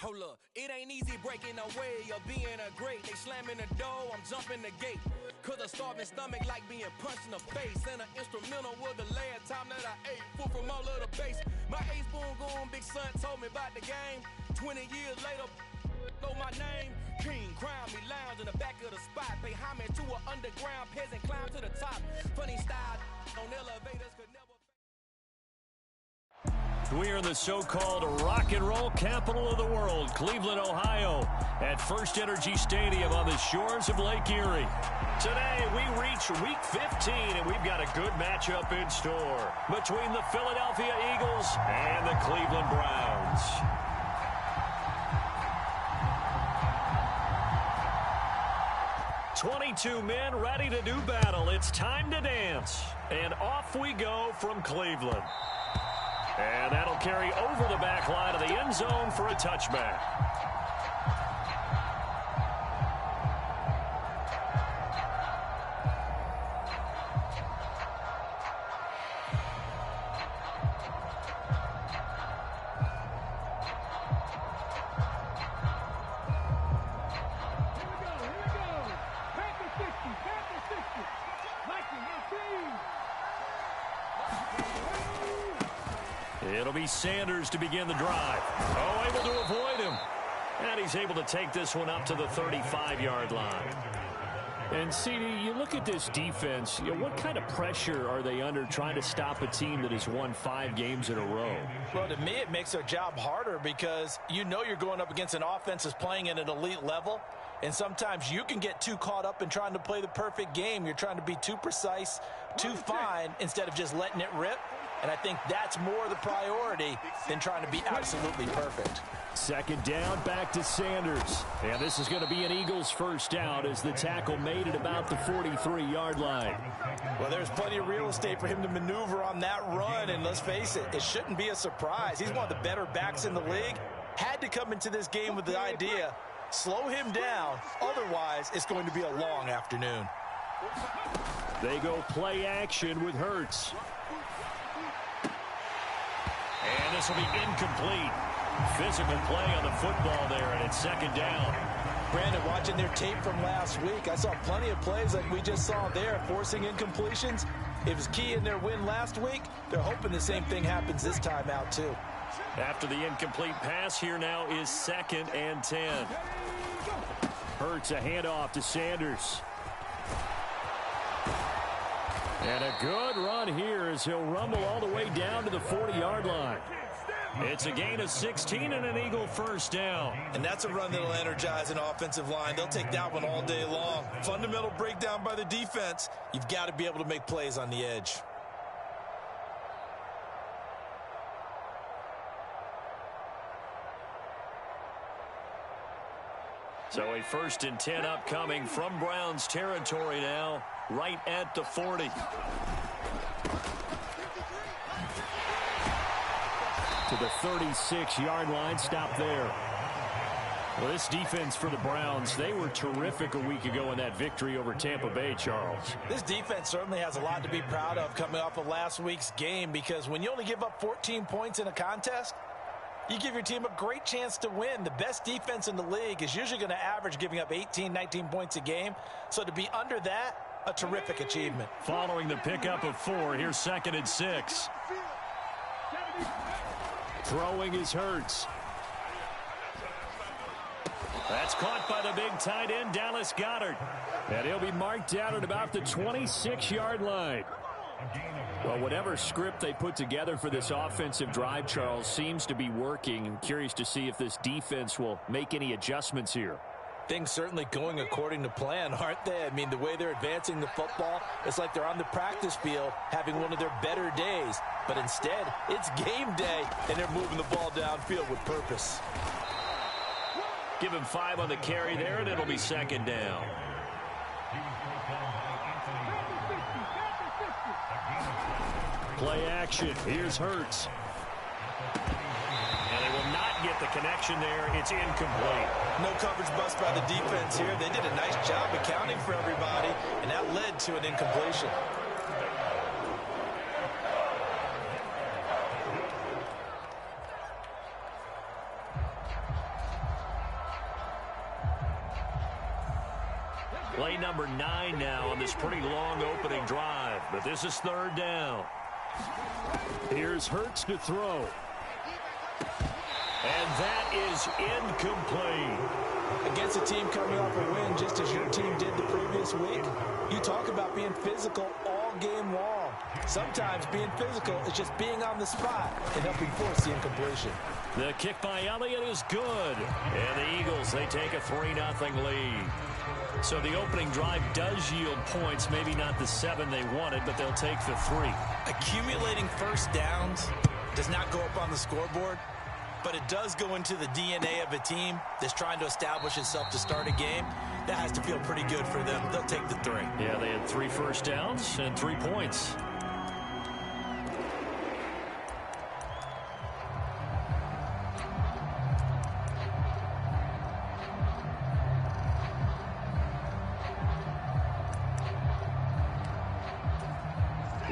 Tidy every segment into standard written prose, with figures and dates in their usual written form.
Hold up, it ain't easy breaking away or being a great. They slamming the door, I'm jumping the gate. Cause a starving stomach like being punched in the face. And an instrumental was the last time that I ate. Food from all of the base. My ace spoon goon, big son told me about the game. 20 years later, know my name. King, crown me, lounge in the back of the spot. Pay homage to an underground peasant, climb to the top. Funny style on elevators could never. We are in the so-called rock and roll capital of the world, Cleveland, Ohio, at First Energy Stadium on the shores of Lake Erie. Today, we reach Week 15, and we've got a good matchup in store between the Philadelphia Eagles and the Cleveland Browns. "22 men ready to do battle. It's time to dance." And off we go from Cleveland. And that'll carry over the back line of the end zone for a touchback. It'll be Sanders to begin the drive. Oh, able to avoid him. And he's able to take this one up to the 35-yard line. And, CD, you look at this defense, what kind of pressure are they under trying to stop a team that has won 5 games in a row? Well, to me, it makes their job harder because you know you're going up against an offense that's playing at an elite level. And sometimes you can get too caught up in trying to play the perfect game. You're trying to be too precise, too fine, instead of just letting it rip. And I think that's more the priority than trying to be absolutely perfect. Second down, back to Sanders. And this is going to be an Eagles first down as the tackle made it about the 43-yard line. Well, there's plenty of real estate for him to maneuver on that run. And let's face it, it shouldn't be a surprise. He's one of the better backs in the league. Had to come into this game with the idea, slow him down. Otherwise, it's going to be a long afternoon. They go play action with Hurts. And this will be incomplete. Physical play on the football there, and it's second down. Brandon, watching their tape from last week, I saw plenty of plays like we just saw there, forcing incompletions. It was key in their win last week. They're hoping the same thing happens this time out, too. After the incomplete pass, here now is 2nd and 10. Hurts a handoff to Sanders. And a good run here as he'll rumble all the way down to the 40-yard line. It's a gain of 16 and an Eagle first down. And that's a run that'll energize an offensive line. They'll take that one all day long. Fundamental breakdown by the defense. You've got to be able to make plays on the edge. So a 1st and 10 upcoming from Browns territory now, right at the 40. To the 36-yard line, stop there. Well, this defense for the Browns, they were terrific a week ago in that victory over Tampa Bay, Charles. This defense certainly has a lot to be proud of coming off of last week's game because when you only give up 14 points in a contest, you give your team a great chance to win. The best defense in the league is usually going to average giving up 18, 19 points a game. So to be under that, a terrific achievement. Following the pickup of 4, here's 2nd and 6. Throwing is Hurts. That's caught by the big tight end, Dallas Goedert. And he'll be marked down at about the 26-yard line. Well, whatever script they put together for this offensive drive, Charles, seems to be working. I'm curious to see if this defense will make any adjustments here. Things certainly going according to plan, aren't they? I mean, the way they're advancing the football, it's like they're on the practice field having one of their better days. But instead, it's game day, and they're moving the ball downfield with purpose. Give him 5 on the carry there, and it'll be 2nd down. Play action. Here's Hurts. And they will not get the connection there. It's incomplete. No coverage bust by the defense here. They did a nice job accounting for everybody, and that led to an incompletion. Play number 9 now on this pretty long opening drive. But this is 3rd down. Here's Hurts to throw. And that is incomplete. Against a team coming off a win just as your team did the previous week, you talk about being physical all game long. Sometimes being physical is just being on the spot and helping force the incompletion. The kick by Elliott is good. And the Eagles, they take a 3-0 lead. So the opening drive does yield points, maybe not the 7 they wanted, but they'll take the 3. Accumulating first downs does not go up on the scoreboard, but it does go into the DNA of a team that's trying to establish itself to start a game. That has to feel pretty good for them. They'll take the 3. Yeah, they had 3 first downs and 3 points.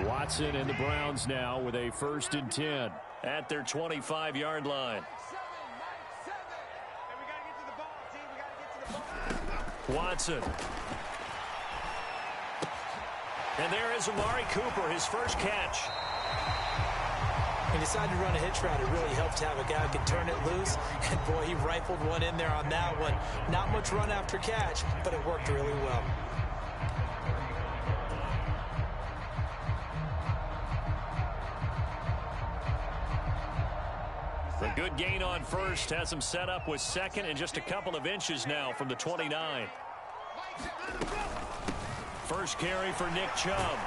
Watson and the Browns now with a 1st and 10 at their 25-yard line. Watson. And there is Amari Cooper, his first catch. He decided to run a hitch route. It really helped to have a guy who could turn it loose. And, boy, he rifled one in there on that one. Not much run after catch, but it worked really well. A good gain on first has him set up with 2nd and just a couple of inches now from the 29. First carry for Nick Chubb.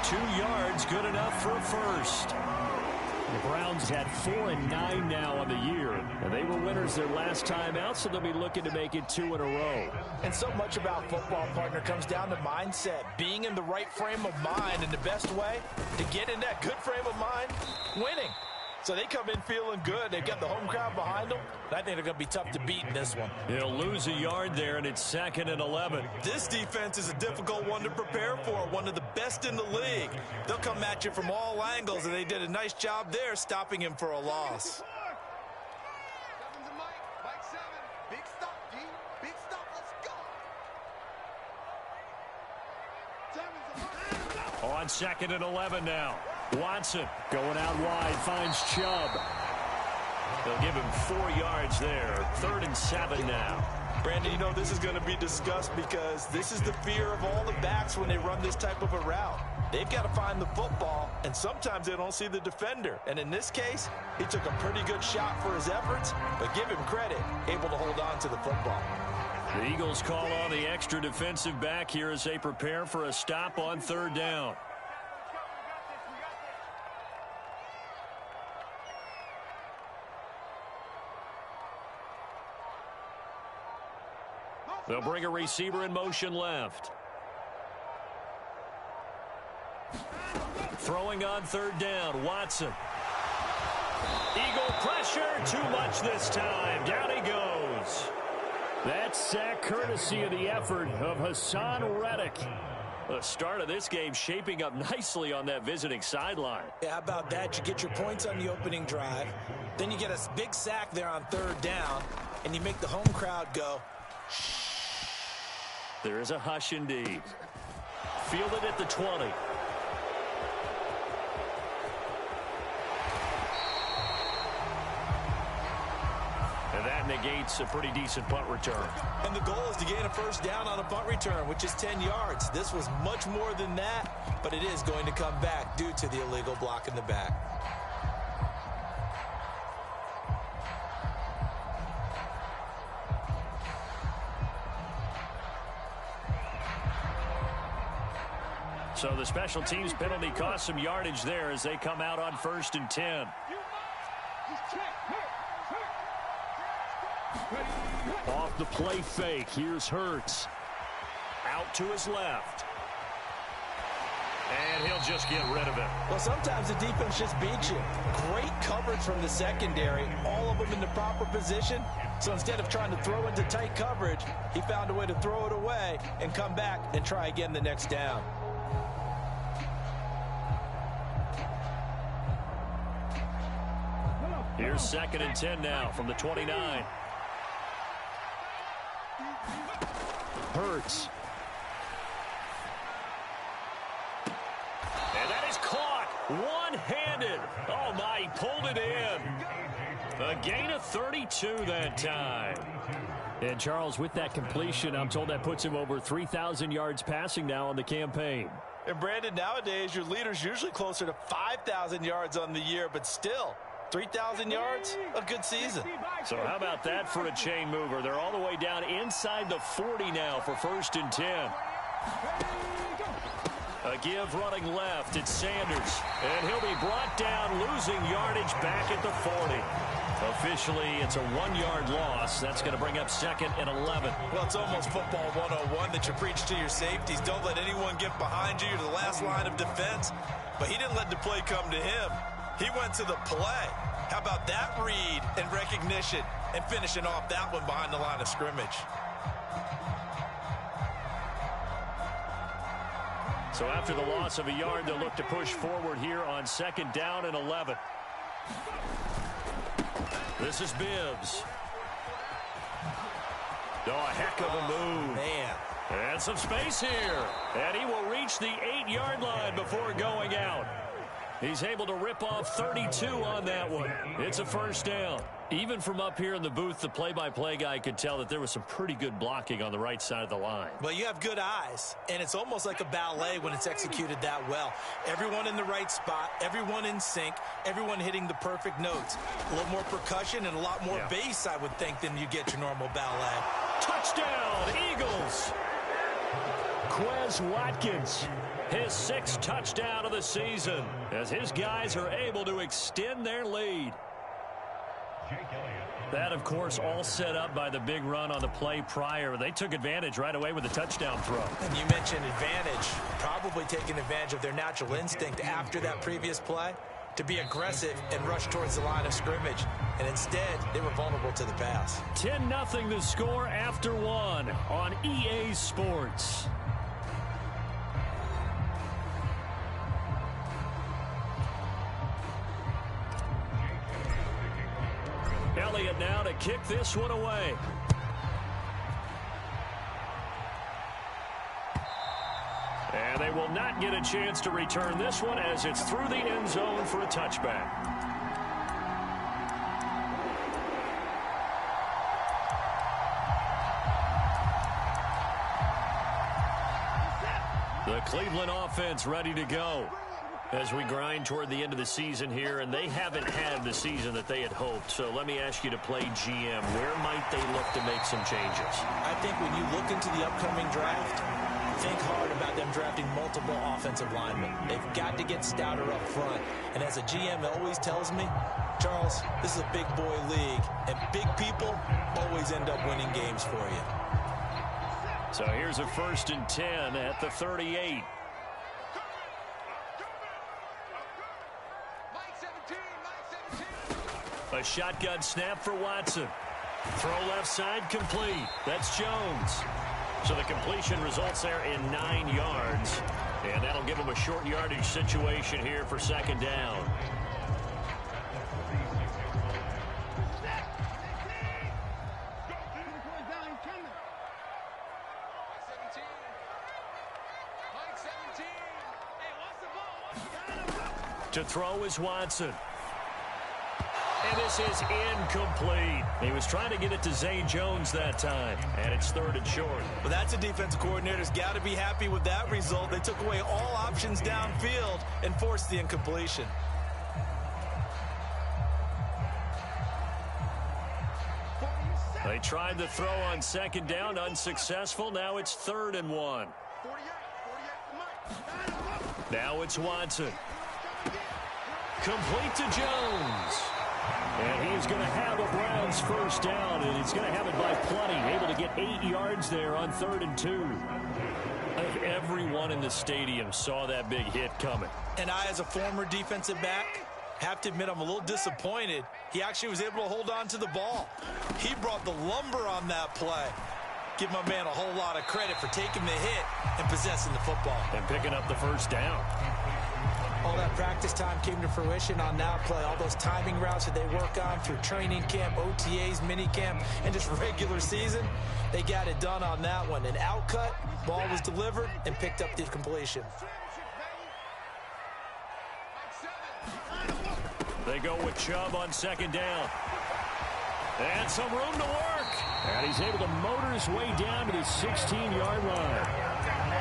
2 yards, good enough for a first. The Browns had 4 and 9 now on the year, and they were winners their last time out, so they'll be looking to make it 2 in a row. And so much about football, partner, comes down to mindset. Being in the right frame of mind, and the best way to get in that good frame of mind, winning. So they come in feeling good. They've got the home crowd behind them. And I think they're going to be tough to beat in this one. He'll lose a yard there, and it's 2nd and 11. This defense is a difficult one to prepare for. One of the best in the league. They'll come at you from all angles, and they did a nice job there stopping him for a loss. On 2nd and 11 now. Watson going out wide, finds Chubb. They'll give him 4 yards there. 3rd and 7 now. Brandon, you know this is going to be discussed because this is the fear of all the backs when they run this type of a route. They've got to find the football, and sometimes they don't see the defender. And in this case, he took a pretty good shot for his efforts, but give him credit, able to hold on to the football. The Eagles call on the extra defensive back here as they prepare for a stop on 3rd down. They'll bring a receiver in motion left. Throwing on 3rd down, Watson. Eagle pressure, too much this time. Down he goes. That sack courtesy of the effort of Hassan Reddick. The start of this game shaping up nicely on that visiting sideline. Yeah, how about that? You get your points on the opening drive. Then you get a big sack there on 3rd down, and you make the home crowd go, shh. There is a hush indeed. Fielded at the 20. And that negates a pretty decent punt return. And the goal is to gain a first down on a punt return, which is 10 yards. This was much more than that, but it is going to come back due to the illegal block in the back. So the special teams penalty cost some yardage there as they come out on 1st and 10. Off the play fake. Here's Hurts. Out to his left. And he'll just get rid of it. Well, sometimes the defense just beats you. Great coverage from the secondary. All of them in the proper position. So instead of trying to throw into tight coverage, he found a way to throw it away and come back and try again the next down. Here's 2nd and 10 now from the 29. Hurts. And that is caught one-handed. Oh, my, he pulled it in. A gain of 32 that time. And, Charles, with that completion, I'm told that puts him over 3,000 yards passing now on the campaign. And, Brandon, nowadays your leader's usually closer to 5,000 yards on the year, but still, 3,000 yards, a good season. So how about that for a chain mover? They're all the way down inside the 40 now for 1st and 10. A give running left. It's Sanders. And he'll be brought down, losing yardage back at the 40. Officially, it's a 1-yard loss. That's going to bring up 2nd and 11. Well, it's almost football 101 that you preach to your safeties. Don't let anyone get behind you. You're the last line of defense. But he didn't let the play come to him. He went to the play. How about that read and recognition and finishing off that one behind the line of scrimmage? So after the loss of a yard, they'll look to push forward here on 2nd down and 11. This is Bibbs. Oh, a heck of a move. Man. And some space here. And he will reach the 8-yard line before going out. He's able to rip off 32 on that one. It's a 1st down. Even from up here in the booth, the play-by-play guy could tell that there was some pretty good blocking on the right side of the line. Well, you have good eyes, and it's almost like a ballet when it's executed that well. Everyone in the right spot, everyone in sync, everyone hitting the perfect notes. A little more percussion and a lot more bass, I would think, than you get your normal ballet. Touchdown, Eagles! Quez Watkins, his 6th touchdown of the season, as his guys are able to extend their lead. That, of course, all set up by the big run on the play prior. They took advantage right away with a touchdown throw. And you mentioned advantage, probably taking advantage of their natural instinct after that previous play to be aggressive and rush towards the line of scrimmage. And instead, they were vulnerable to the pass. 10-0 the score after 1 on EA Sports. Elliott now to kick this one away. And they will not get a chance to return this one as it's through the end zone for a touchback. The Cleveland offense ready to go as we grind toward the end of the season here, and they haven't had the season that they had hoped. So let me ask you to play GM. Where might they look to make some changes? I think when you look into the upcoming draft, think hard about them drafting multiple offensive linemen. They've got to get stouter up front. And as a GM always tells me, Charles, this is a big boy league, and big people always end up winning games for you. So here's a 1st and 10 at the 38. A shotgun snap for Watson. Throw left side complete. That's Jones. So the completion results there in 9 yards. And that'll give him a short yardage situation here for 2nd down. To throw is Watson. And this is incomplete. He was trying to get it to Zay Jones that time, and it's 3rd and short. Well, that's a defensive coordinator's got to be happy with that result. They took away all options downfield and forced the incompletion. They tried the throw on 2nd down, unsuccessful. Now it's 3rd and 1. Now it's Watson. Complete to Jones. And he is going to have a Browns 1st down, and he's going to have it by plenty. Able to get 8 yards there on 3rd and 2. I think everyone in the stadium saw that big hit coming. And I, as a former defensive back, have to admit I'm a little disappointed. He actually was able to hold on to the ball. He brought the lumber on that play. Give my man a whole lot of credit for taking the hit and possessing the football. And picking up the 1st down. All that practice time came to fruition on that play. All those timing routes that they work on through training camp, OTAs, mini camp, and just regular season, they got it done on that one. An outcut, ball was delivered, and picked up the completion. They go with Chubb on second down. And some room to work. And he's able to motor his way down to the 16-yard line.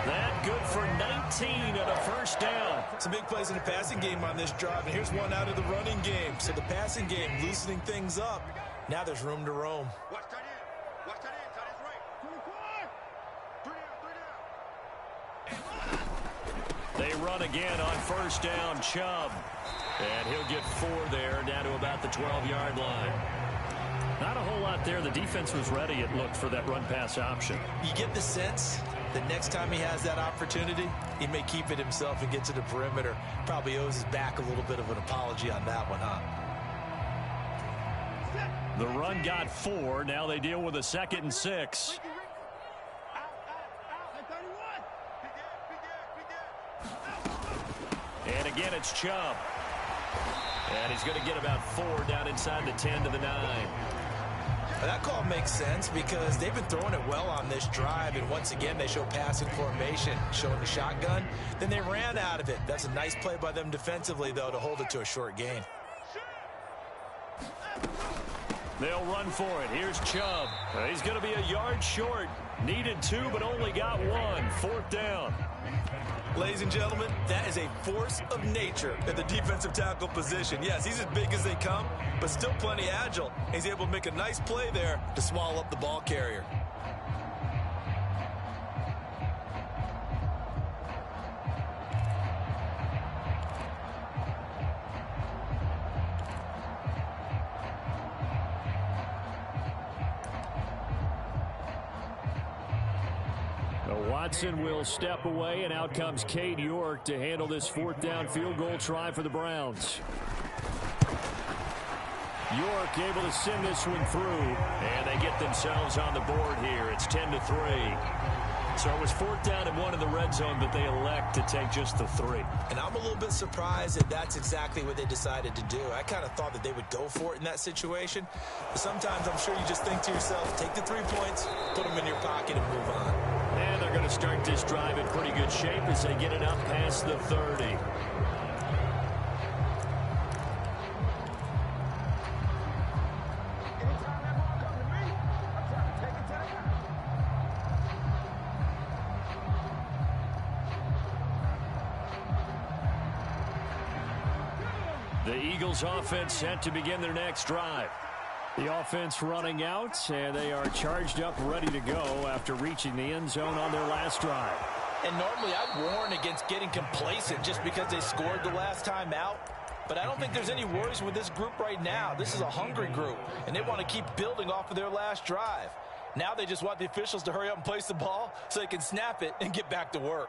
That good for 19 and a first down. Some big plays in the passing game on this drive, and here's one out of the running game. So the passing game loosening things up. Now there's room to roam. Watch tight end. Watch tight end. Tight end's right. 3 down. They run again on first down, Chubb. And he'll get 4 there, down to about the 12-yard line. Not a whole lot there. The defense was ready, it looked, for that run-pass option. You get the sense that next time he has that opportunity, he may keep it himself and get to the perimeter. Probably owes his back a little bit of an apology on that one, huh? The run got 4. Now they deal with a 2nd and 6. And again, it's Chubb. And he's going to get about 4 down inside the 10 to the 9. That call makes sense because they've been throwing it well on this drive, and once again they show passing formation, showing the shotgun. Then they ran out of it. That's a nice play by them defensively, though, to hold it to a short gain. They'll run for it. Here's Chubb. He's going to be a yard short. Needed 2, but only got 1. 4th down. Ladies and gentlemen, that is a force of nature at the defensive tackle position. Yes, he's as big as they come, but still plenty agile. He's able to make a nice play there to swallow up the ball carrier. Watson will step away, and out comes Cade York to handle this 4th down field goal try for the Browns. York able to send this one through, and they get themselves on the board here. It's 10-3. So it was 4th down and 1 in the red zone, but they elect to take just the 3. And I'm a little bit surprised that that's exactly what they decided to do. I kind of thought that they would go for it in that situation. But sometimes I'm sure you just think to yourself, take the 3 points, put them in your pocket, and move on. And they're going to start this drive in pretty good shape as they get it up past the 30. The Eagles offense set to begin their next drive. The offense running out, and they are charged up, ready to go after reaching the end zone on their last drive. And normally I'd warn against getting complacent just because they scored the last time out. But I don't think there's any worries with this group right now. This is a hungry group, and they want to keep building off of their last drive. Now they just want the officials to hurry up and place the ball so they can snap it and get back to work.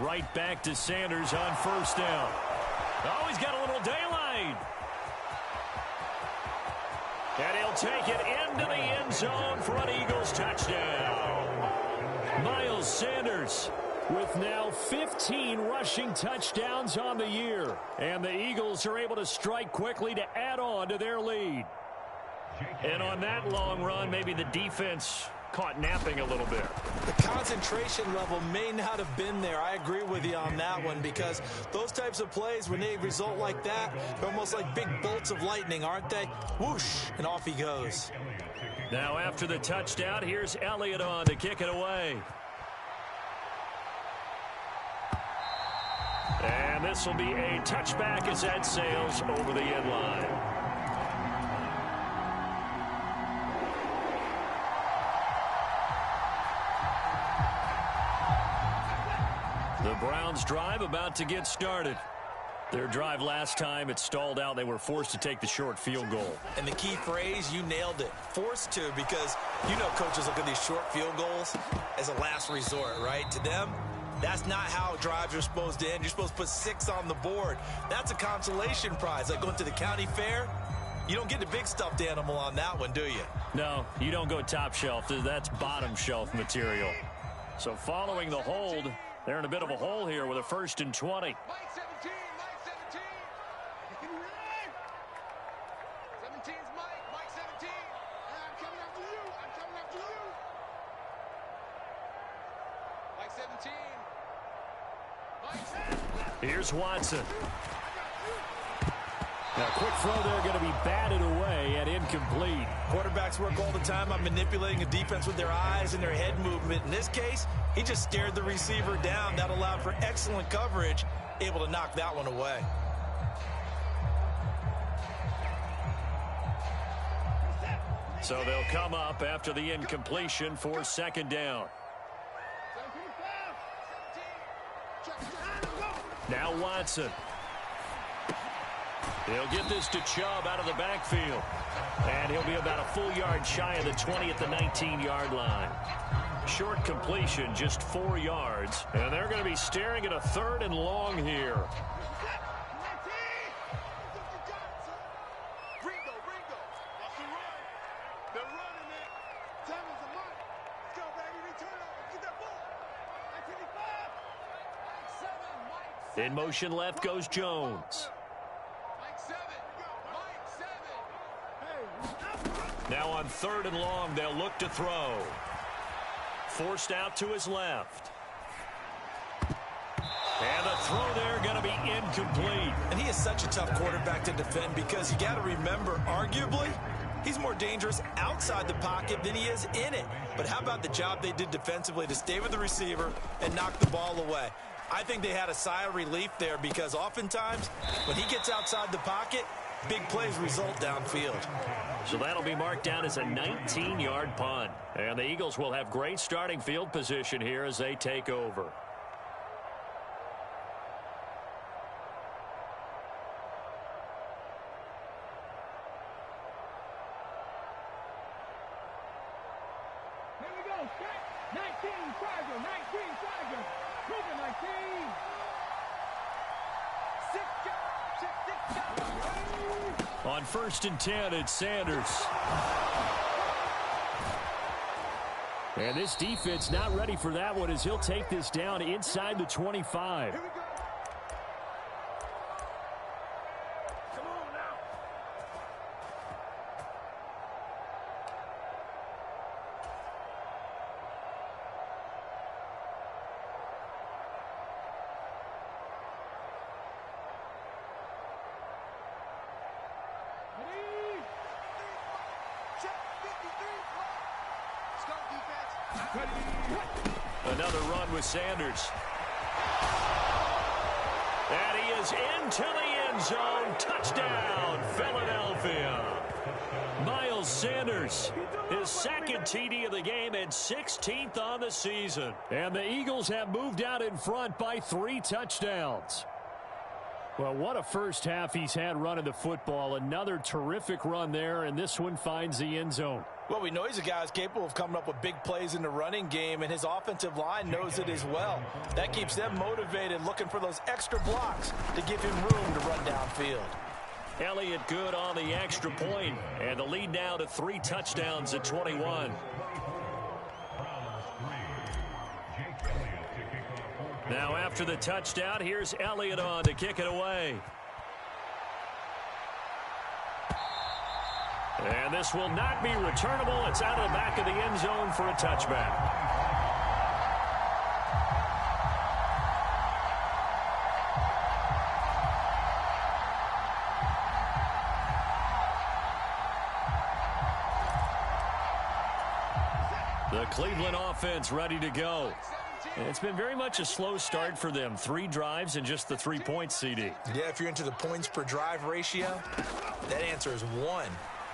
Right back to Sanders on first down. Oh, he's got a little daylight. And he'll take it into the end zone for an Eagles touchdown. Miles Sanders with now 15 rushing touchdowns on the year. And the Eagles are able to strike quickly to add on to their lead. And on that long run, maybe the defense caught napping a little bit. The concentration level may not have been there. I agree with you on that one because those types of plays, when they result like that, they're almost like big bolts of lightning, aren't they? Whoosh, and off he goes. Now after the touchdown, here's Elliott on to kick it away. And this will be a touchback as that sails over the end line. The Browns drive about to get started. Their drive last time, it stalled out. They were forced to take the short field goal. And the key phrase, you nailed it. Forced to, because you know coaches look at these short field goals as a last resort, right? To them, That's not how drives are supposed to end. You're supposed to put 6 on the board. That's a consolation prize. Like going to the county fair, you don't get the big stuffed animal on that one, do you? No, you don't go top shelf. That's bottom shelf material. So following the hold, they're in a bit of a hole here with a 1st and 20. Mike 17, Mike 17. 17's Mike 17. I'm coming after you. I'm coming after you. Mike 17. Mike 17. Here's Watson. Now, quick throw there going to be batted away and incomplete. Quarterbacks work all the time on manipulating a defense with their eyes and their head movement. In this case, he just stared the receiver down. That allowed for excellent coverage, able to knock that one away. So they'll come up after the incompletion for 2nd down. Now Watson. He'll get this to Chubb out of the backfield. And he'll be about a full yard shy of the 20 at the 19-yard line. Short completion, just 4 yards. And they're going to be staring at a 3rd and long here. In motion left goes Jones. Now on 3rd and long, they'll look to throw. Forced out to his left. And the throw there going to be incomplete. And he is such a tough quarterback to defend because you got to remember, arguably, he's more dangerous outside the pocket than he is in it. But how about the job they did defensively to stay with the receiver and knock the ball away? I think they had a sigh of relief there because oftentimes when he gets outside the pocket, big plays result downfield. So that'll be marked down as a 19-yard punt. And the Eagles will have great starting field position here as they take over. Here we go. 19 Charger. 19 Charger. Moving 19. 6 On 1st and 10, it's Sanders. And this defense not ready for that one as he'll take this down inside the 25. Here we go. Come on now. Another run with Sanders. And he is into the end zone. Touchdown, Philadelphia. Miles Sanders, his 2nd TD of the game and 16th on the season. And the Eagles have moved out in front by 3 touchdowns. Well, what a first half he's had running the football. Another terrific run there, and this one finds the end zone. Well, we know he's a guy who's capable of coming up with big plays in the running game, and his offensive line knows it as well. That keeps them motivated, looking for those extra blocks to give him room to run downfield. Elliott good on the extra point, and the lead now to 3 touchdowns at 21. Now after the touchdown, here's Elliott on to kick it away. And this will not be returnable. It's out of the back of the end zone for a touchback. The Cleveland offense ready to go. And it's been very much a slow start for them. 3 drives and just the 3 points, CD. Yeah, if you're into the points per drive ratio, that answer is 1.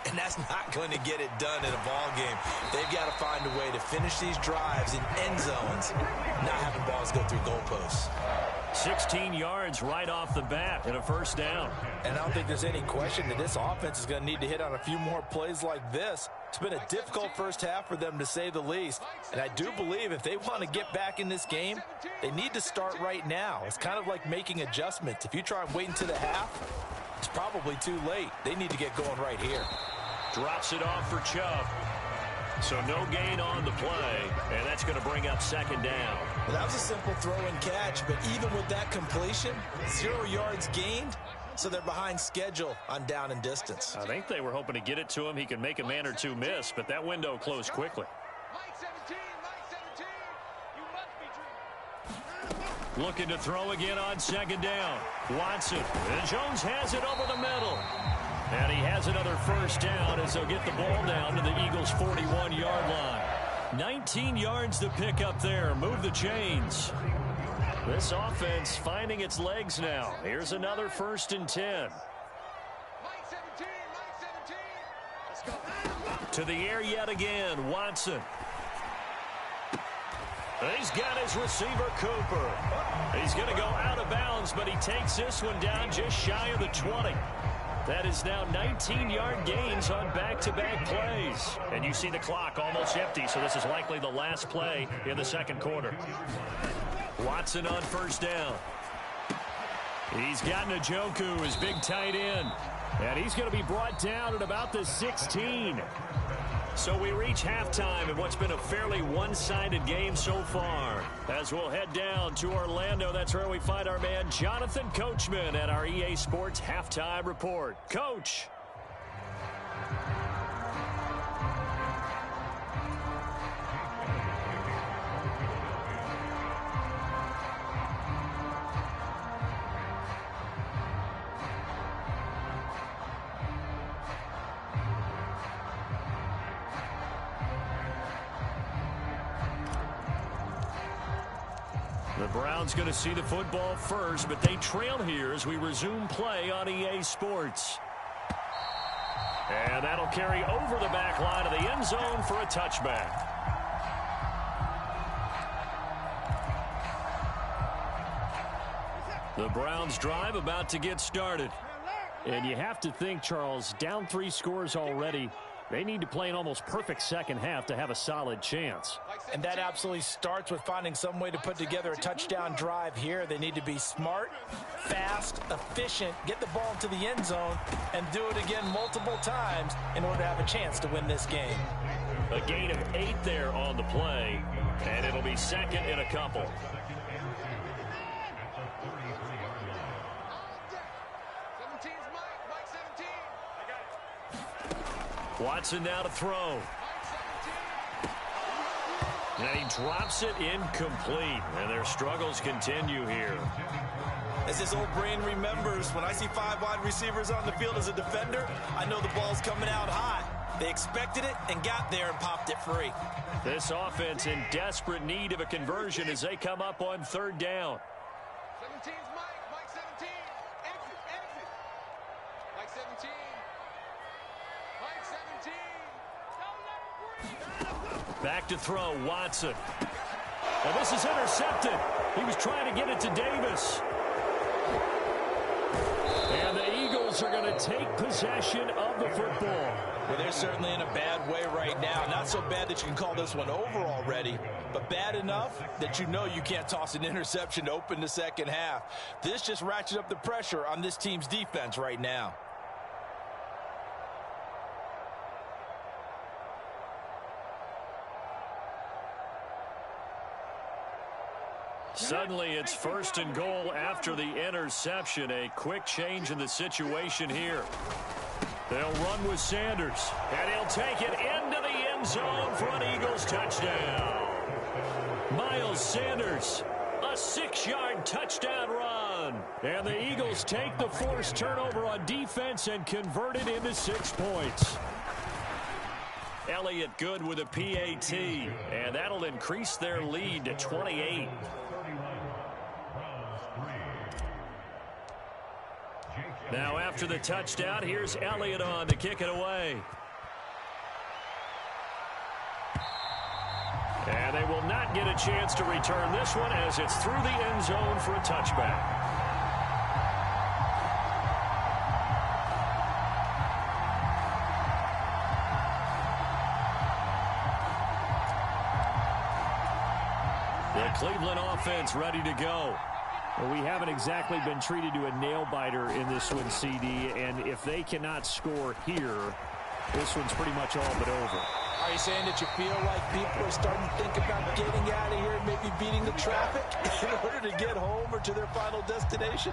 And that's not going to get it done in a ball game. They've got to find a way to finish these drives in end zones, not having balls go through goalposts. 16 yards right off the bat and a first down. And I don't think there's any question that this offense is going to need to hit on a few more plays like this It's been a difficult first half for them, to say the least. And I do believe if they want to get back in this game, they need to start right now. It's kind of like making adjustments. If you try and wait until the half, it's probably too late. They need to get going right here. Drops it off for Chubb. So no gain on the play, and that's going to bring up second down. Well, that was a simple throw and catch, but even with that completion, 0 yards gained, so they're behind schedule on down and distance. I think they were hoping to get it to him. He can make a man or two miss, but that window closed quickly. Mike 17, you must be dreaming. Looking to throw again on second down. Watson, and Jones has it over the middle. And he has another first down as they'll get the ball down to the Eagles' 41-yard line. 19 yards to pick up there. Move the chains. This offense finding its legs now. Here's another 1st and 10. Mike 17, let's go. To the air yet again, Watson. He's got his receiver, Cooper. He's going to go out of bounds, but he takes this one down just shy of the 20. That is now 19-yard gains on back-to-back plays. And you see the clock almost empty, so this is likely the last play in the second quarter. Watson on first down. He's got Njoku, his big tight end. And he's going to be brought down at about the 16. So we reach halftime in what's been a fairly one-sided game so far. As we'll head down to Orlando, that's where we find our man Jonathan Coachman at our EA Sports Halftime Report. Coach. The Browns going to see the football first, but they trail here as we resume play on EA Sports. And that'll carry over the back line of the end zone for a touchback. The Browns drive about to get started. And you have to think, Charles, down 3 scores already. They need to play an almost perfect second half to have a solid chance. And that absolutely starts with finding some way to put together a touchdown drive here. They need to be smart, fast, efficient, get the ball to the end zone, and do it again multiple times in order to have a chance to win this game. A gain of 8 there on the play, and it'll be second and a couple. Watson now to throw. And he drops it incomplete. And their struggles continue here. As his old brain remembers, when I see 5 wide receivers on the field as a defender, I know the ball's coming out high. They expected it and got there and popped it free. This offense in desperate need of a conversion as they come up on 3rd down. 17's Mike 17. Exit. Mike 17. Mike 17. Back to throw, Watson. And this is intercepted. He was trying to get it to Davis. And the Eagles are going to take possession of the football. Well, they're certainly in a bad way right now. Not so bad that you can call this one over already, but bad enough that you know you can't toss an interception to open the second half. This just ratchets up the pressure on this team's defense right now. Suddenly it's 1st and goal after the interception. A quick change in the situation here. They'll run with Sanders, and he'll take it into the end zone for an Eagles touchdown. Miles Sanders, a 6-yard touchdown run. And the Eagles take the forced turnover on defense and convert it into 6 points. Elliott good with a PAT, and that'll increase their lead to 28. Now after the touchdown, here's Elliott on to kick it away. And they will not get a chance to return this one as it's through the end zone for a touchback. Cleveland offense ready to go. Well, we haven't exactly been treated to a nail-biter in this one, CD, and if they cannot score here, this one's pretty much all but over. Are you saying that you feel like people are starting to think about getting out of here and maybe beating the traffic in order to get home or to their final destination?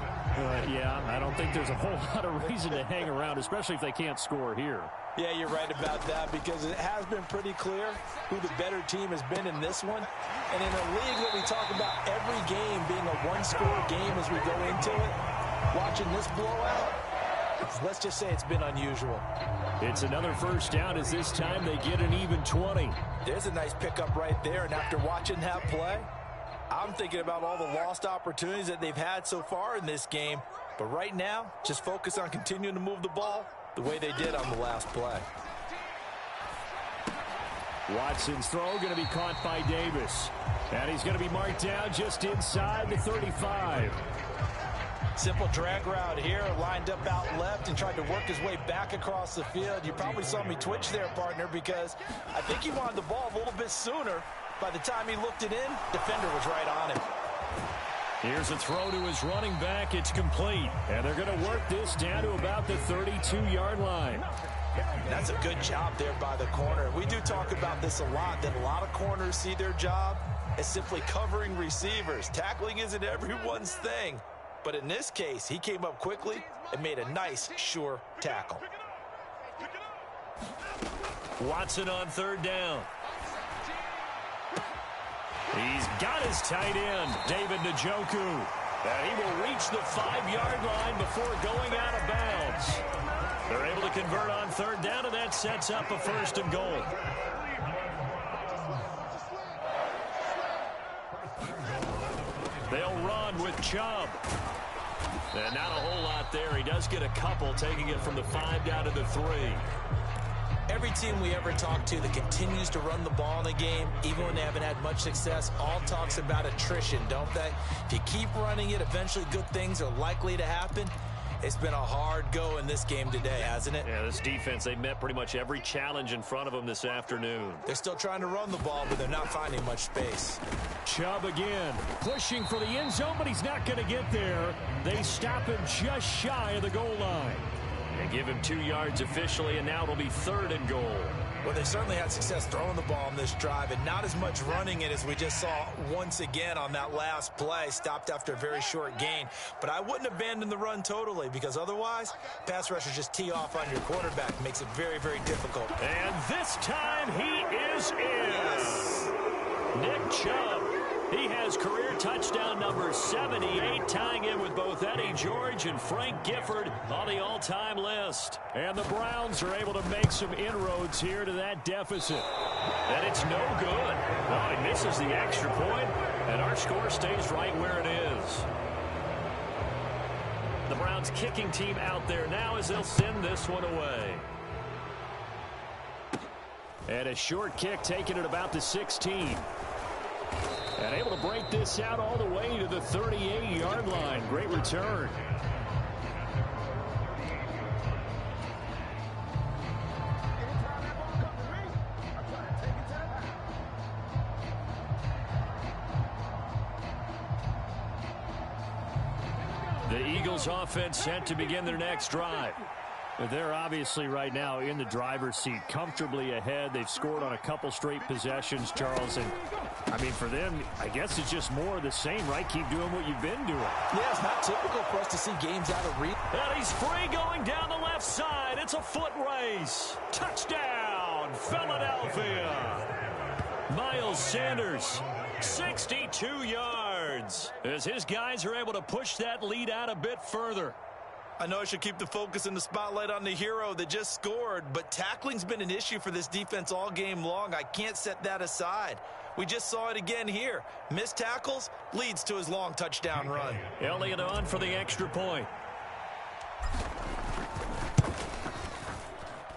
Yeah, I don't think there's a whole lot of reason to hang around, especially if they can't score here. Yeah, you're right about that because it has been pretty clear who the better team has been in this one. And in a league that we talk about every game being a one-score game as we go into it, watching this blowout, let's just say it's been unusual. It's another first down as this time they get an even 20. There's a nice pickup right there, and after watching that play, I'm thinking about all the lost opportunities that they've had so far in this game. But right now, just focus on continuing to move the ball the way they did on the last play. Watson's throw going to be caught by Davis. And he's going to be marked down just inside the 35. Simple drag route here, lined up out left and tried to work his way back across the field. You probably saw me twitch there, partner, because I think he wanted the ball a little bit sooner. By the time he looked it in, defender was right on him. Here's a throw to his running back. It's complete. And they're going to work this down to about the 32-yard line. That's a good job there by the corner. We do talk about this a lot, that a lot of corners see their job as simply covering receivers. Tackling isn't everyone's thing. But in this case, he came up quickly and made a nice, sure tackle. Watson on third down. He's got his tight end, David Njoku. And he will reach the 5-yard line before going out of bounds. They're able to convert on third down, and that sets up a 1st and goal. They'll run with Chubb. And not a whole lot there. He does get a couple, taking it from the 5 down to the 3. Every team we ever talk to that continues to run the ball in a game, even when they haven't had much success, all talks about attrition, don't they? If you keep running it, eventually good things are likely to happen. It's been a hard go in this game today, hasn't it? Yeah, this defense, they met pretty much every challenge in front of them this afternoon. They're still trying to run the ball, but they're not finding much space. Chubb again, pushing for the end zone, but he's not going to get there. They stop him just shy of the goal line. They give him 2 yards officially, and now it'll be 3rd and goal. Well, they certainly had success throwing the ball on this drive and not as much running it as we just saw once again on that last play. Stopped after a very short gain. But I wouldn't abandon the run totally because otherwise, pass rushers just tee off on your quarterback. Makes it very, very difficult. And this time he is in. Nick Chubb. He has career touchdown number 78, tying in with both Eddie George and Frank Gifford on the all-time list. And the Browns are able to make some inroads here to that deficit. And it's no good. Well, he misses the extra point, and our score stays right where it is. The Browns kicking team out there now as they'll send this one away. And a short kick taken at about the 16. And able to break this out all the way to the 38-yard line. Great return. The Eagles offense set to begin their next drive. They're obviously right now in the driver's seat, comfortably ahead. They've scored on a couple straight possessions, Charles. And, I mean, for them, I guess it's just more of the same, right? Keep doing what you've been doing. Yeah, it's not typical for us to see games out of reach. And he's free going down the left side. It's a foot race. Touchdown, Philadelphia. Miles Sanders, 62 yards, as his guys are able to push that lead out a bit further. I know I should keep the focus and the spotlight on the hero that just scored, but tackling's been an issue for this defense all game long. I can't set that aside. We just saw it again here. Missed tackles leads to his long touchdown run. Elliott on for the extra point.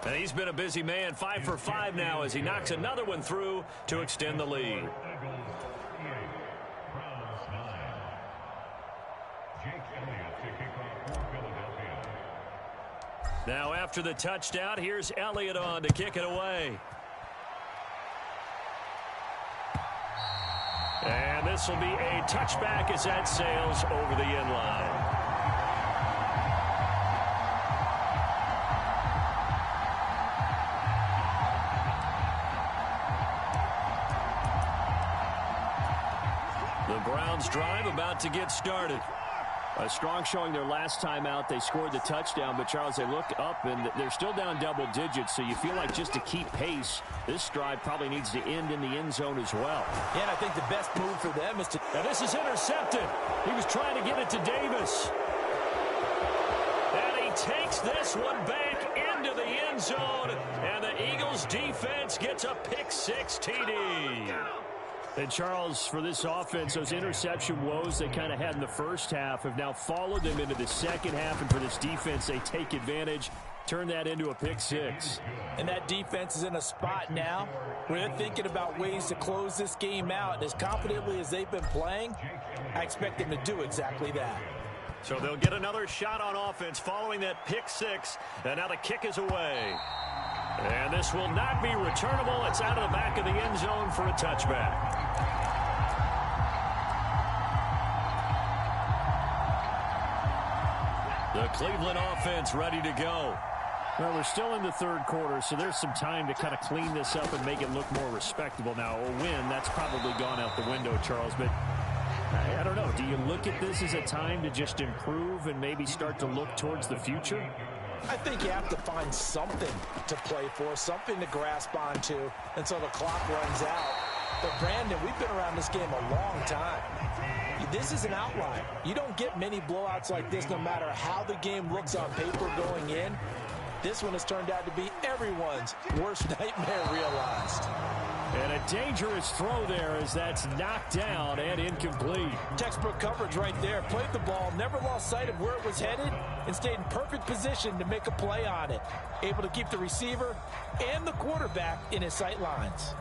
And he's been a busy man, 5 for 5 now as he knocks another one through to extend the lead. Now after the touchdown, here's Elliott on to kick it away. And this will be a touchback as that sails over the end line. The Browns drive about to get started. A strong showing their last time out. They scored the touchdown, but Charles, they look up and they're still down double digits, so you feel like just to keep pace, this drive probably needs to end in the end zone as well. Yeah, and I think the best move for them is to... Now this is intercepted. He was trying to get it to Davis. And he takes this one back into the end zone, and the Eagles defense gets a pick-6 TD. And, Charles, for this offense, those interception woes they kind of had in the first half have now followed them into the second half. And for this defense, they take advantage, turn that into a pick-6. And that defense is in a spot now where they're thinking about ways to close this game out. And as confidently as they've been playing, I expect them to do exactly that. So they'll get another shot on offense following that pick-6. And now the kick is away. And this will not be returnable. It's out of the back of the end zone for a touchback. The Cleveland offense ready to go. Well, we're still in the third quarter, so there's some time to kind of clean this up and make it look more respectable. Now, a win, that's probably gone out the window, Charles, but I don't know. Do you look at this as a time to just improve and maybe start to look towards the future? I think you have to find something to play for, something to grasp onto until the clock runs out. But, Brandon, we've been around this game a long time. This is an outlier. You don't get many blowouts like this no matter how the game looks on paper going in. This one has turned out to be everyone's worst nightmare realized. And a dangerous throw there as that's knocked down and incomplete. Textbook coverage right there. Played the ball, never lost sight of where it was headed, and stayed in perfect position to make a play on it. Able to keep the receiver and the quarterback in his sight lines.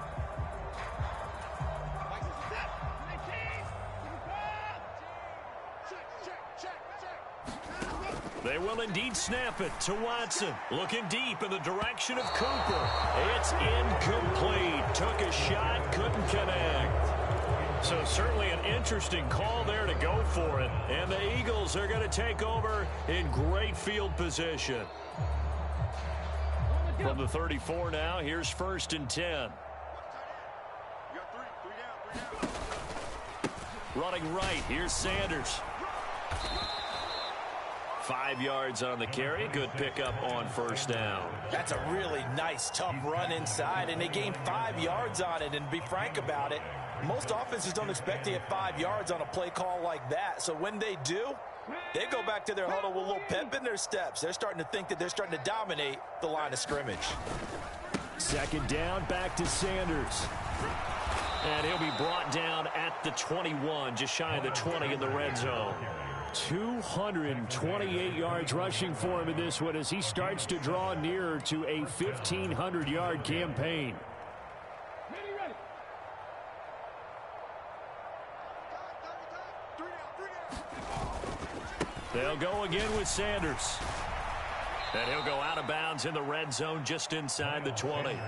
They will indeed snap it to Watson. Looking deep in the direction of Cooper. It's incomplete. Took a shot, couldn't connect. So certainly an interesting call there to go for it. And the Eagles are going to take over in great field position. From the 34 now, here's 1st and 10. Running right, here's Sanders. 5 yards on the carry. Good pickup on 1st down. That's a really nice, tough run inside, and they gained 5 yards on it. And to be frank about it, most offenses don't expect to get 5 yards on a play call like that. So when they do, they go back to their huddle with a little pep in their steps. They're starting to think that they're starting to dominate the line of scrimmage. 2nd down, back to Sanders. And he'll be brought down at the 21, just shy of the 20 in the red zone. 228 yards rushing for him in this one as he starts to draw nearer to a 1,500-yard campaign. They'll go again with Sanders. And he'll go out of bounds in the red zone just inside the 20.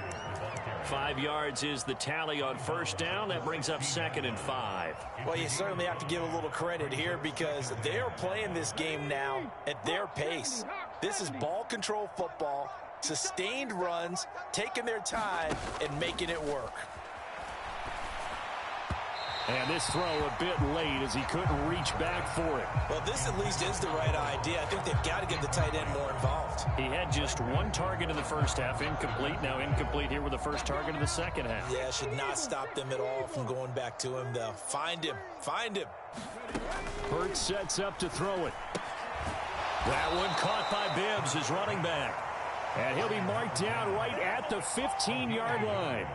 5 yards is the tally on 1st down. That brings up 2nd and 5. Well, you certainly have to give a little credit here because they are playing this game now at their pace. This is ball control football, sustained runs, taking their time, and making it work. And this throw a bit late as he couldn't reach back for it. Well, this at least is the right idea. I think they've got to get the tight end more involved. He had just 1 target in the first half, incomplete. Now incomplete here with the first target in the second half. Yeah, should not stop them at all from going back to him, though. Find him. Find him. Hurts sets up to throw it. That one caught by Bibbs, his running back. And he'll be marked down right at the 15-yard line.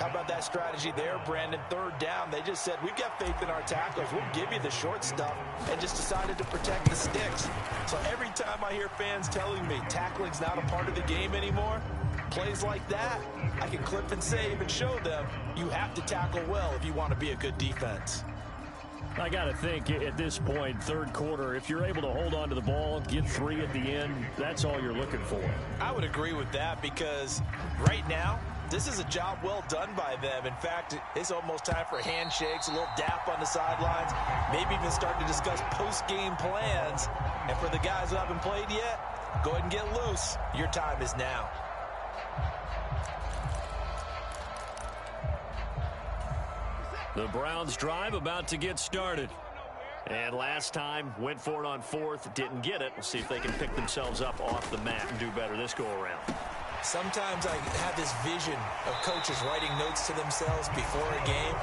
How about that strategy there, Brandon? 3rd down, they just said, we've got faith in our tackles. We'll give you the short stuff, and just decided to protect the sticks. So every time I hear fans telling me tackling's not a part of the game anymore, plays like that, I can clip and save and show them you have to tackle well if you want to be a good defense. I got to think at this point, 3rd quarter, if you're able to hold on to the ball, get 3 at the end, that's all you're looking for. I would agree with that because right now, This is a job well done by them. In fact, it's almost time for handshakes, a little dap on the sidelines, maybe even start to discuss post-game plans. And for the guys who haven't played yet, go ahead and get loose. Your time is now. The Browns drive about to get started. And last time, went for it on fourth, didn't get it. We'll see if they can pick themselves up off the mat and do better this go-around. Sometimes I have this vision of coaches writing notes to themselves before a game,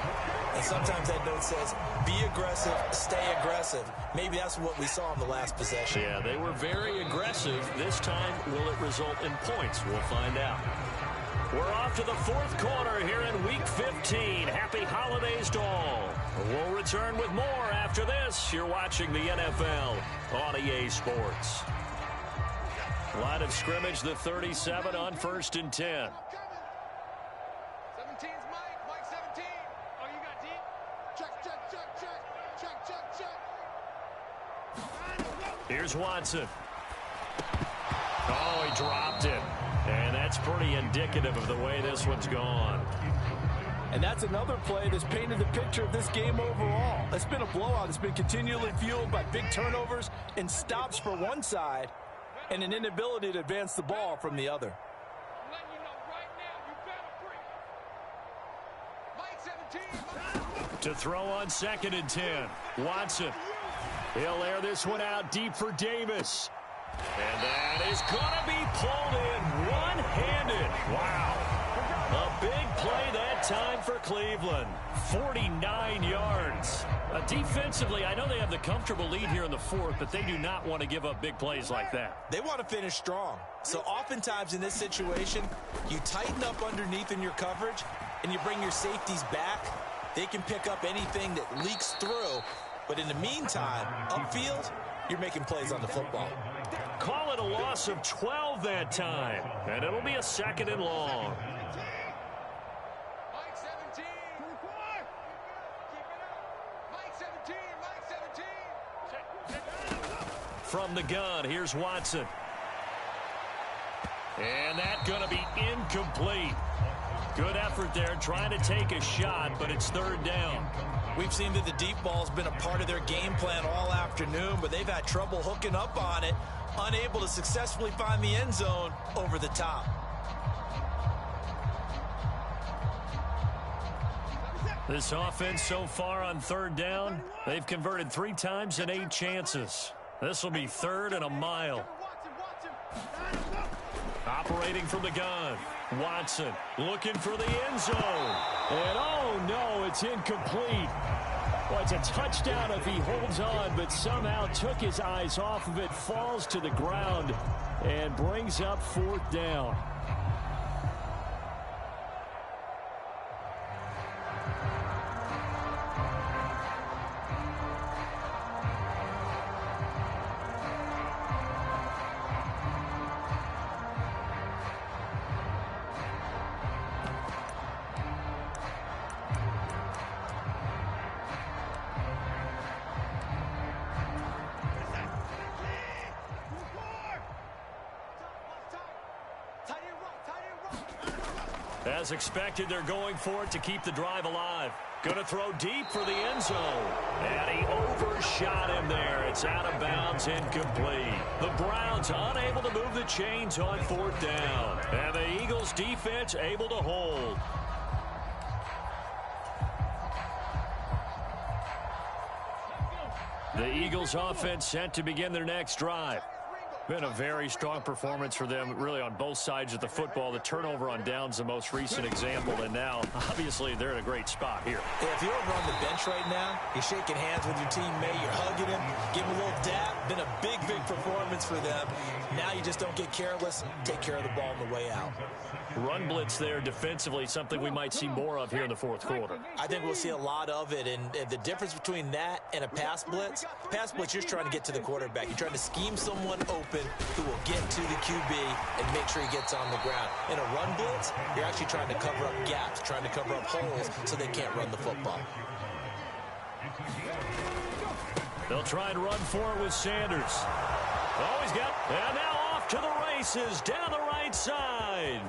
and sometimes that note says, be aggressive, stay aggressive. Maybe that's what we saw in the last possession. Yeah, they were very aggressive. This time, will it result in points? We'll find out. We're off to the fourth quarter here in Week 15. Happy holidays to all. We'll return with more after this. You're watching the NFL on EA Sports. Line of scrimmage, the 37 on 1st and 10. 17's Mike. Mike 17. Oh, you got deep? Check. Here's Watson. Oh, he dropped it. And that's pretty indicative of the way this one's gone. And that's another play that's painted the picture of this game overall. It's been a blowout. It's been continually fueled by big turnovers and stops for one side and an inability to advance the ball from the other. I'm letting you know right now, you better bring. Mike 17. To throw on 2nd and 10. Watson. He'll air this one out deep for Davis. And that is going to be pulled in one-handed. Wow. A big play that time for Cleveland. 49 yards. Defensively, I know they have the comfortable lead here in the fourth, but they do not want to give up big plays like that. They want to finish strong. So oftentimes in this situation, you tighten up underneath in your coverage, and you bring your safeties back. They can pick up anything that leaks through. But in the meantime, upfield, you're making plays on the football. Call it a loss of 12 that time, and it'll be a 2nd and long. Mike 17. Keep it up. Mike 17. Mike 17. From the gun, here's Watson. And that's going to be incomplete. Good effort there, trying to take a shot, but it's 3rd down. We've seen that the deep ball's been a part of their game plan all afternoon, but they've had trouble hooking up on it, unable to successfully find the end zone over the top. This offense so far on 3rd down, they've converted 3 times in 8 chances. This will be 3rd and a mile. Operating from the gun. Watson looking for the end zone. And oh no, it's incomplete. Well, it's a touchdown if he holds on, but somehow took his eyes off of it, falls to the ground, and brings up 4th down. As expected, they're going for it to keep the drive alive. Going to throw deep for the end zone. And he overshot him there. It's out of bounds, incomplete. The Browns unable to move the chains on 4th down. And the Eagles defense able to hold. The Eagles offense set to begin their next drive. Been a very strong performance for them, really, on both sides of the football. The turnover on downs, the most recent example, and now, obviously, they're in a great spot here. Yeah, if you're over on the bench right now, you're shaking hands with your teammate, you're hugging him, give him a little dap. Been a big, big performance for them. Now you just don't get careless, take care of the ball on the way out. Run blitz there defensively, something we might see more of here in the 4th quarter. I think we'll see a lot of it, and the difference between that and a pass blitz, you're just trying to get to the quarterback. You're trying to scheme someone open who will get to the QB and make sure he gets on the ground. In a run blitz, you're actually trying to cover up gaps, trying to cover up holes so they can't run the football. They'll try and run for it with Sanders. Oh, he's got, and now off to the races down the right side.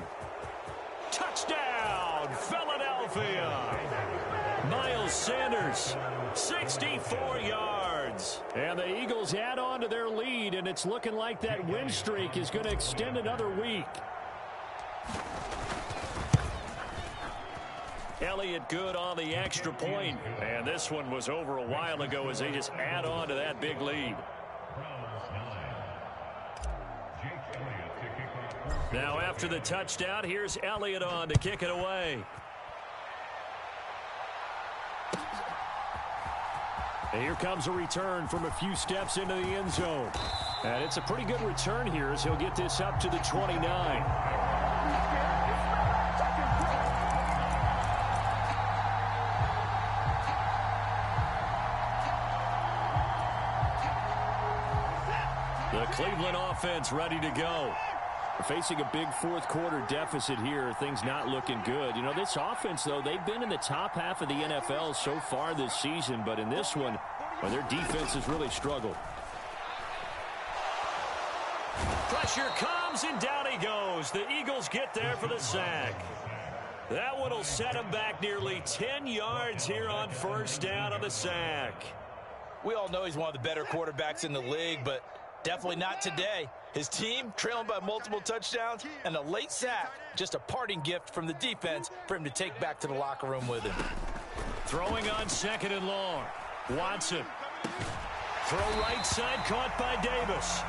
Touchdown, Philadelphia. Miles Sanders, 64 yards. And the Eagles add on to their lead, and it's looking like that win streak is going to extend another week. Elliott good on the extra point. And this one was over a while ago as they just add on to that big lead. Now after the touchdown, here's Elliott on to kick it away. And here comes a return from a few steps into the end zone. And it's a pretty good return here as he'll get this up to the 29. The Cleveland offense ready to go. Facing a big fourth quarter deficit here, things not looking good. You know, this offense, though, they've been in the top half of the NFL so far this season, but in this one, well, their defense has really struggled. Pressure comes, and down he goes. The Eagles get there for the sack. That one will set him back nearly 10 yards here on first down on the sack. We all know he's one of the better quarterbacks in the league, but definitely not today. His team trailing by multiple touchdowns, and a late sack, just a parting gift from the defense for him to take back to the locker room with him. Throwing on second and long. Watson. Throw right side, caught by Davis.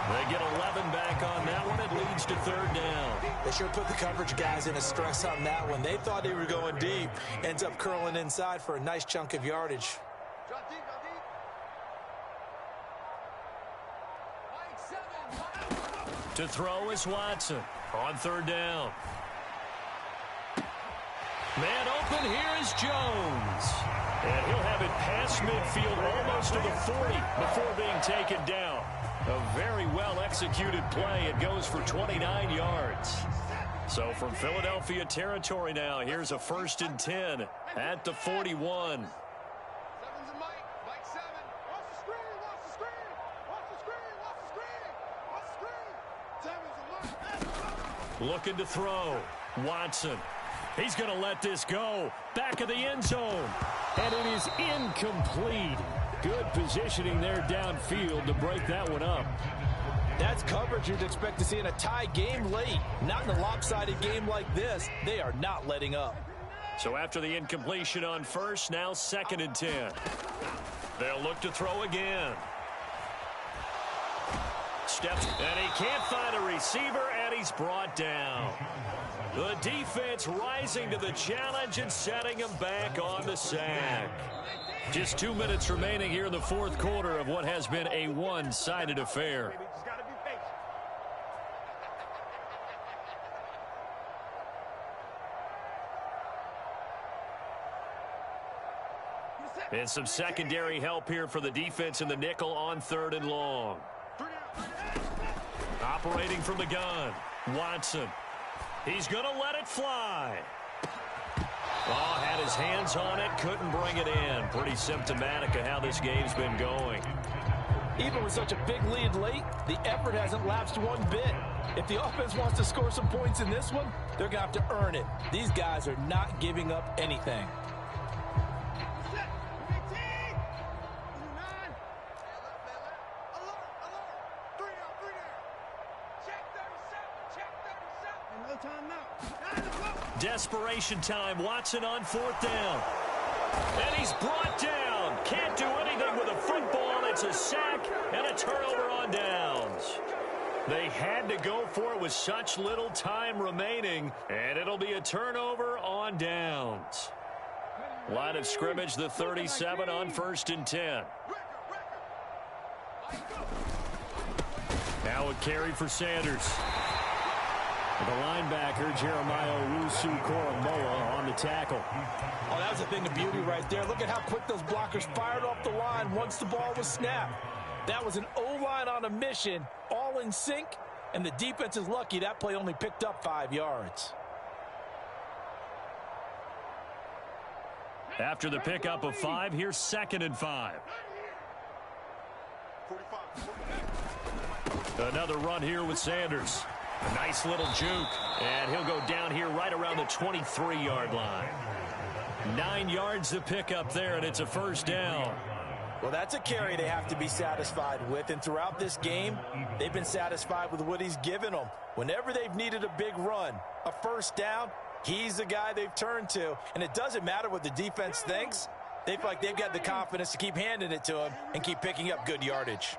They get 11 back on that one. It leads to third down. They sure put the coverage guys in a stress on that one. They thought they were going deep. Ends up curling inside for a nice chunk of yardage. To throw is Watson on third down. Man open, here is Jones. And he'll have it past midfield almost to the 40 before being taken down. A very well-executed play. It goes for 29 yards. So from Philadelphia territory now, here's a 1st and 10 at the 41. Looking to throw. Watson. He's going to let this go. Back of the end zone. And it is incomplete. Good positioning there downfield to break that one up. That's coverage you'd expect to see in a tie game late. Not in a lopsided game like this. They are not letting up. So after the incompletion on first, now 2nd and 10. They'll look to throw again. Steps, and he can't find a receiver, and he's brought down. The defense rising to the challenge and setting him back on the sack. Just 2 minutes remaining here in the fourth quarter of what has been a one-sided affair. And some secondary help here for the defense in the nickel on 3rd and long. Operating from the gun, Watson. He's going to let it fly. Oh, had his hands on it, couldn't bring it in. Pretty symptomatic of how this game's been going. Even with such a big lead late, the effort hasn't lapsed one bit. If the offense wants to score some points in this one, they're going to have to earn it. These guys are not giving up anything. Desperation time. Watson on 4th down. And he's brought down. Can't do anything with a football. It's a sack and a turnover on downs. They had to go for it with such little time remaining, and it'll be a turnover on downs. Line of scrimmage, the 37 on 1st and 10. Now a carry for Sanders. The linebacker, Jeremiah Owusu-Koramoah, on the tackle. Oh, that was a thing of beauty right there. Look at how quick those blockers fired off the line once the ball was snapped. That was an O-line on a mission, all in sync, and the defense is lucky that play only picked up 5 yards. After the pickup of 5, here's 2nd and 5. Another run here with Sanders. A nice little juke. And he'll go down here right around the 23-yard line. 9 yards to pick up there, and it's a first down. Well, that's a carry they have to be satisfied with. And throughout this game, they've been satisfied with what he's given them. Whenever they've needed a big run, a first down, he's the guy they've turned to. And it doesn't matter what the defense thinks. They feel like they've got the confidence to keep handing it to him and keep picking up good yardage.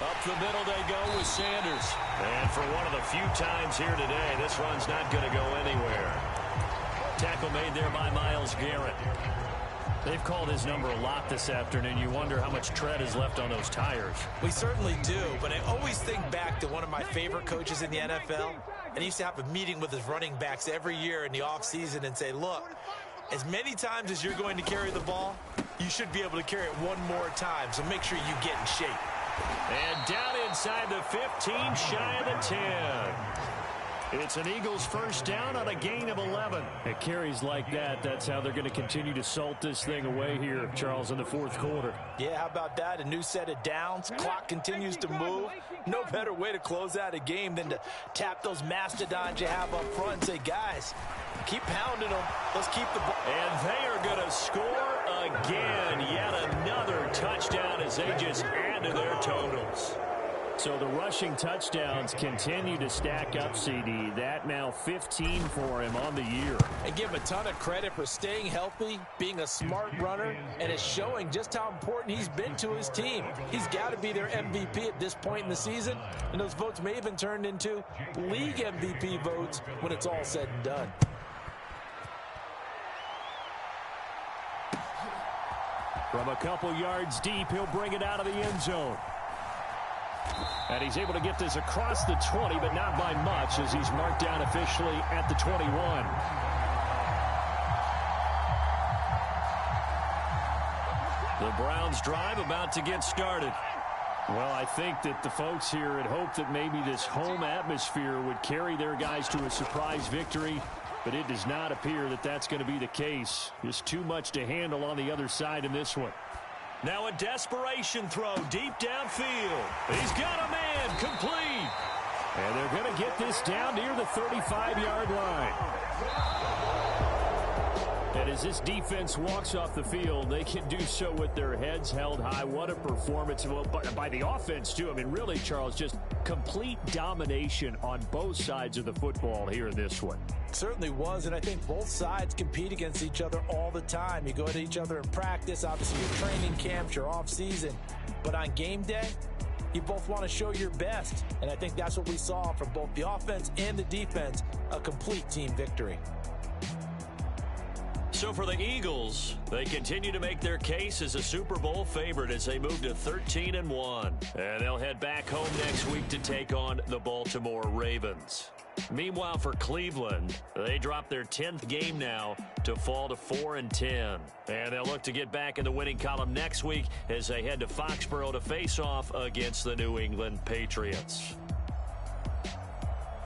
Up the middle they go with Sanders. And for one of the few times here today, this run's not going to go anywhere. Tackle made there by Myles Garrett. They've called his number a lot this afternoon. You wonder how much tread is left on those tires. We certainly do, but I always think back to one of my favorite coaches in the NFL. And he used to have a meeting with his running backs every year in the offseason and say, look, as many times as you're going to carry the ball, you should be able to carry it one more time, so make sure you get in shape. And down inside the 15, shy of the 10. It's an Eagles first down on a gain of 11. It carries like that. That's how they're going to continue to salt this thing away here, Charles, in the fourth quarter. Yeah, how about that? A new set of downs. Clock continues to move. No better way to close out a game than to tap those mastodons you have up front and say, guys, keep pounding them. Let's keep the ball. And they are going to score again. Yet another touchdown as they just add to their totals. So the rushing touchdowns continue to stack up, CD. That now 15 for him on the year. And give him a ton of credit for staying healthy, being a smart runner, and it's showing just how important he's been to his team. He's got to be their MVP at this point in the season, and those votes may even turn into league MVP votes when it's all said and done. From a couple yards deep, he'll bring it out of the end zone. And he's able to get this across the 20, but not by much, as he's marked down officially at the 21. The Browns drive about to get started. Well, I think that the folks here had hoped that maybe this home atmosphere would carry their guys to a surprise victory, but it does not appear that that's going to be the case. Just too much to handle on the other side in this one. Now a desperation throw deep downfield. He's got a man complete. And they're going to get this down near the 35-yard line. And as this defense walks off the field, they can do so with their heads held high. What a performance by the offense, too. I mean, really, Charles, just complete domination on both sides of the football here in this one. Certainly was, and I think both sides compete against each other all the time. You go at each other in practice, obviously your training camps, your off-season. But on game day, you both want to show your best. And I think that's what we saw from both the offense and the defense, a complete team victory. So for the Eagles, they continue to make their case as a Super Bowl favorite as they move to 13-1. And they'll head back home next week to take on the Baltimore Ravens. Meanwhile, for Cleveland, they drop their 10th game now to fall to 4-10. And they'll look to get back in the winning column next week as they head to Foxborough to face off against the New England Patriots.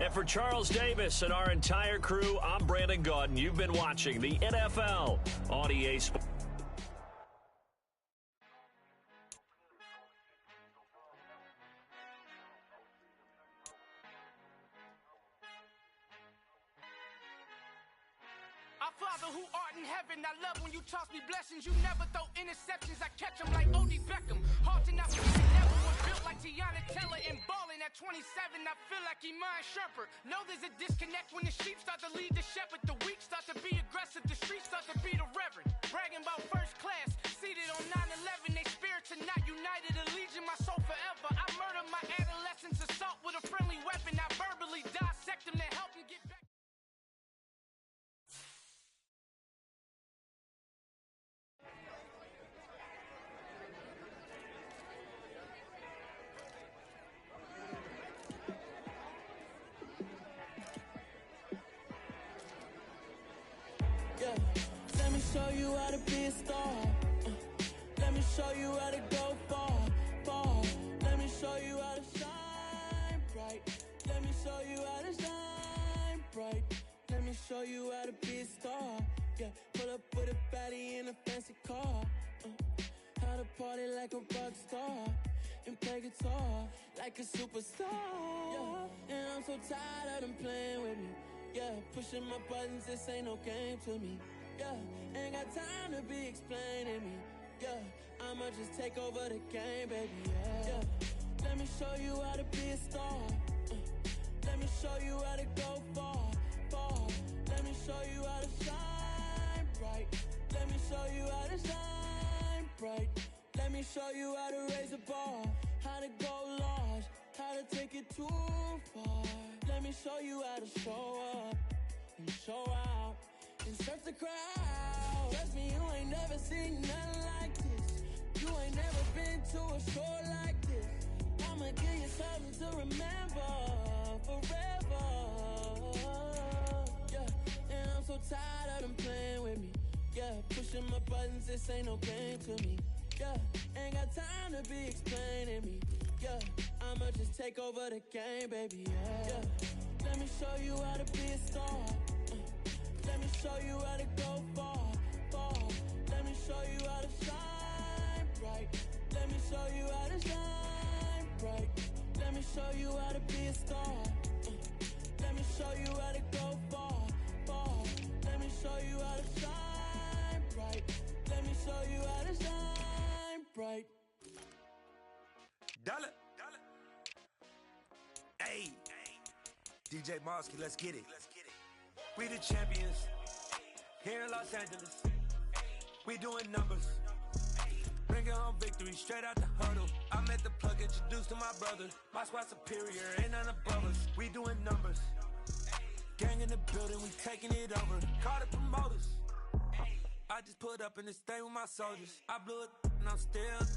And for Charles Davis and our entire crew, I'm Brandon Gaudin. You've been watching the NFL on EA Sports. Our Father who art in heaven, I love when you toss me blessings. You never throw interceptions, I catch them like O.D. Beckham. Hard to not forget, never was built like Tiana Teller and balling at 27. I feel like Iman Shumpert. Know there's a disconnect when the sheep start to lead the shepherd. The weak start to be aggressive, the streets start to be the reverend. Bragging about first class, seated on 9/11. They spirits are not united, a legion, my soul forever. I murder my adolescence, assault with a friendly weapon. I verbally dissect them to help them get back. Let me show you how to be a star. Let me show you how to go far, far. Let me show you how to shine bright. Let me show you how to shine bright. Let me show you how to be a star. Yeah, pull up with a baddie in a fancy car. How to party like a rock star. and play guitar like a superstar. Yeah, and I'm so tired of them playing with me. Yeah, pushing my buttons, this ain't no game to me. Yeah, ain't got time to be explaining me. Yeah, I'ma just take over the game, baby. Yeah, let me show you how to be a star. Let me show you how to go far, far. Let me show you how to shine bright. Let me show you how to shine bright. Let me show you how to raise a bar, how to go large, how to take it too far. Let me show you how to show up and show out and surf the crowd. Trust me, you ain't never seen nothing like this. You ain't never been to a show like this. I'ma give you something to remember forever. Yeah, and I'm so tired of them playing with me. Yeah, pushing my buttons, this ain't no game to me. Yeah, ain't got time to be explaining me. Yeah, I'ma just take over the game, baby. Yeah, let me show you how to be a star. Let me show you how to go far, far. Let me show you how to shine bright. Let me show you how to shine bright. Let me show you how to be a star. Let me show you how to go far, far. Let me show you how to shine bright. Let me show you how to shine bright. Dollar. Hey, DJ Mosky, let's get it. We the champions here in Los Angeles. We doing numbers. Bringing home victory straight out the huddle. I met the plug, introduced to my brother. My squad superior, ain't none above us. We doing numbers. Gang in the building, we taking it over. Call the promoters. I just put up in this thing with my soldiers. I blew it and I'm still.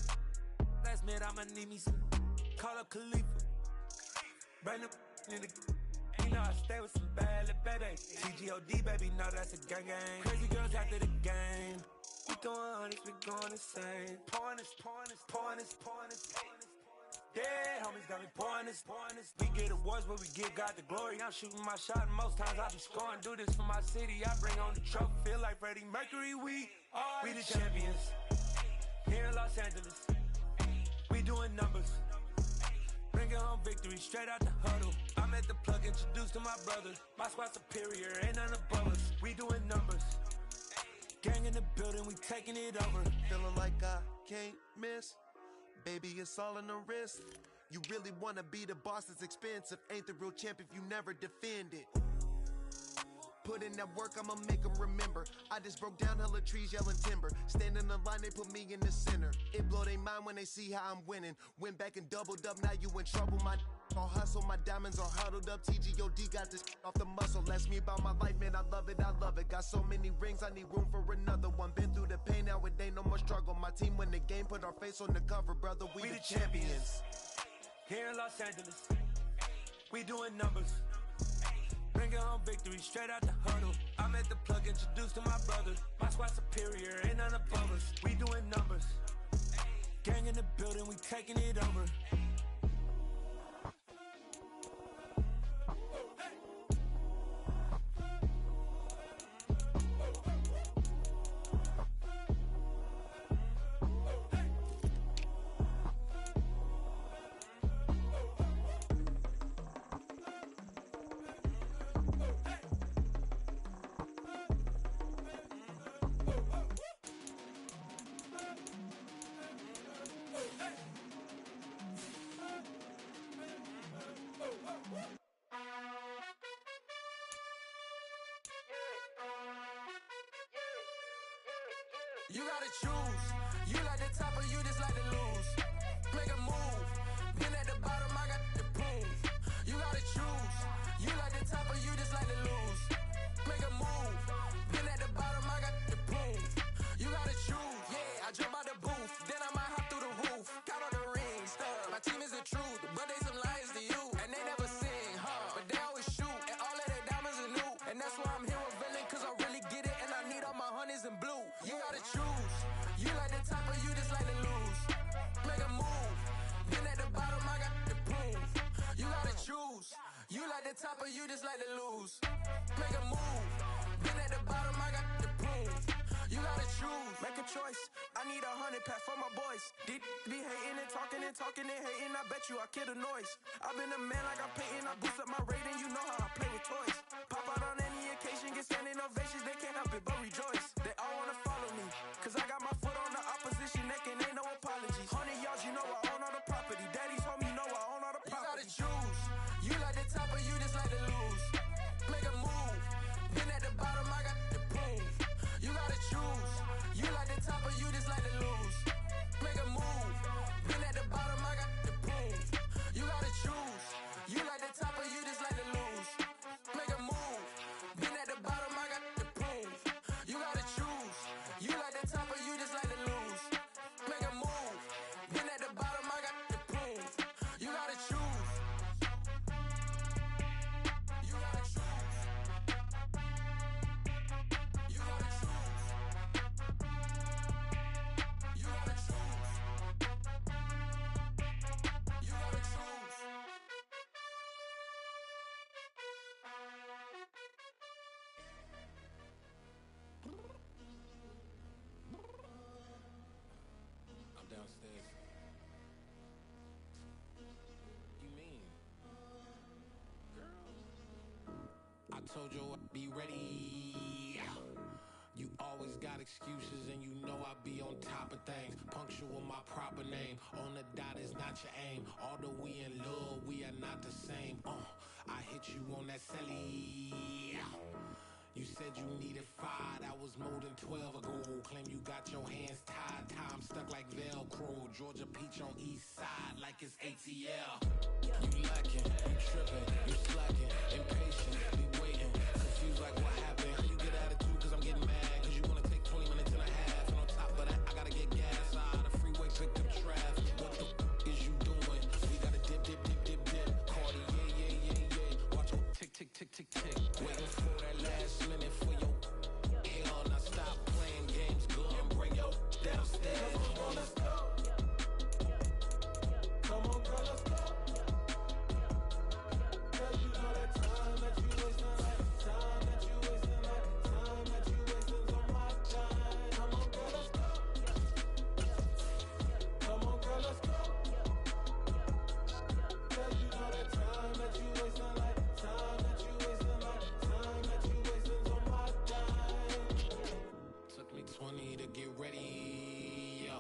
Last minute I'ma need me some. Call up Khalifa. Brand new in the. You know I stay with some bad little baby. TGOD baby, know that's a gang gang. Crazy girls after the game. We throwing hundreds, we going insane. Pouring this. Yeah, homies got me pouring this. We get awards where we give God the glory. I'm shooting my shot and most times I be scoring. Do this for my city, I bring on the trophy. Feel like Freddie Mercury, we the champions. Here in Los Angeles, we doing numbers. Bringing home victory straight out the huddle. I met the plug, introduced to my brother. My squad superior, ain't none above us. We doing numbers. Gang in the building, we taking it over. Feeling like I can't miss. Baby, it's all in the wrist. You really wanna be the boss, it's expensive. Ain't the real champ if you never defend it. Put in that work, I'ma make them remember. I just broke down hella trees, yelling timber. Stand in the line, they put me in the center. It blow their mind when they see how I'm winning. Went back and doubled up, now you in trouble. My all hustle, my diamonds are huddled up. TGOD got this off the muscle. That's me about my life, man, I love it. Got so many rings, I need room for another one. Been through the pain, now it ain't no more struggle. My team win the game, put our face on the cover, brother. We the champions. Here in Los Angeles, we doing numbers. Bringing home victory straight out the huddle. I met the plug, introduced to my brother. My squad superior, ain't none above us. We doing numbers. Gang in the building, we taking it over. You gotta choose. You like the top or you just like to lose. Make a move. Been at the bottom, I got the proof. You gotta choose. You like the top or you just like to lose. Make a move. Been at the bottom, I got the proof. You gotta choose. Yeah, I jump out the booth. Then I might hop through the roof. Count on the rings. My team is the truth, but they some liars to you. And they never sing, but they always shoot. And all of their diamonds are new. And that's why I'm here with villain, cause I really get it. And I need all my honeys in blue. You gotta choose. You like the top or you just like to lose. Make a move. Been at the bottom, I got the proof. You gotta choose. You like the top or you just like to lose. Make a move. Been at the bottom, I got the proof. You gotta choose. choose, make a choice. I need 100 pack for my boys. Be hating and talking and hating. I bet you I kill the noise. I've been a man like I'm Peyton. I boost up my rating. You know how I play with toys. Pop out on any occasion, get standing ovations. They can't help it but rejoice. They all wanna follow me, cause I got my foot on the opposition neck and ain't no apologies. 100 yards, you know I own all the property. Daddy's home, you know I own all the property. You gotta choose. You like the top or you just like to lose. Make a move. Then at the bottom, I got the proof. You gotta choose. You like the top or you just like to lose. Make a move. Then at the bottom, I got the proof. You gotta choose. You like the top or you just like to lose. Make a move. Then at the bottom, I got the proof. You gotta choose. You like the top or you just like to lose. Make a move. Then at the bottom, I got the proof. You gotta choose. You gotta choose. You gotta choose. You gotta choose. You gotta choose. I'm downstairs. You mean? Girl. I told you I'd be ready. You always got excuses and you know I be on top of things. Punctual my proper name. On the dot is not your aim. Although we in love, we are not the same. I hit you on that celly. You said you needed 5, that was more than 12 ago. Claim you got your hands tied, time stuck like Velcro. Georgia Peach on east side like it's ATL. You lacking, you tripping, you slacking, impatient, be waiting, confused like what happened. You get attitude cause I'm getting mad, cause you wanna take 20 minutes and a half. And on top of that, I gotta get gas out of the freeway, pick up traffic. What the is you doing? We gotta dip. Cardi, yeah. Watch your tick. Waiting for that last minute for your hell. Now stop playing games, go and bring your downstairs. Come on, let's go. Come on, girl, let's go. Cause you know that time that you wasting, like time that you wasting, like time that you wasting on my time. Come on, girl, let's go. Come on, girl, let's go. Cause you know that time that you wasting, like time that you wasting, like time that you wasting on my time. Took me 20 to get ready, yo.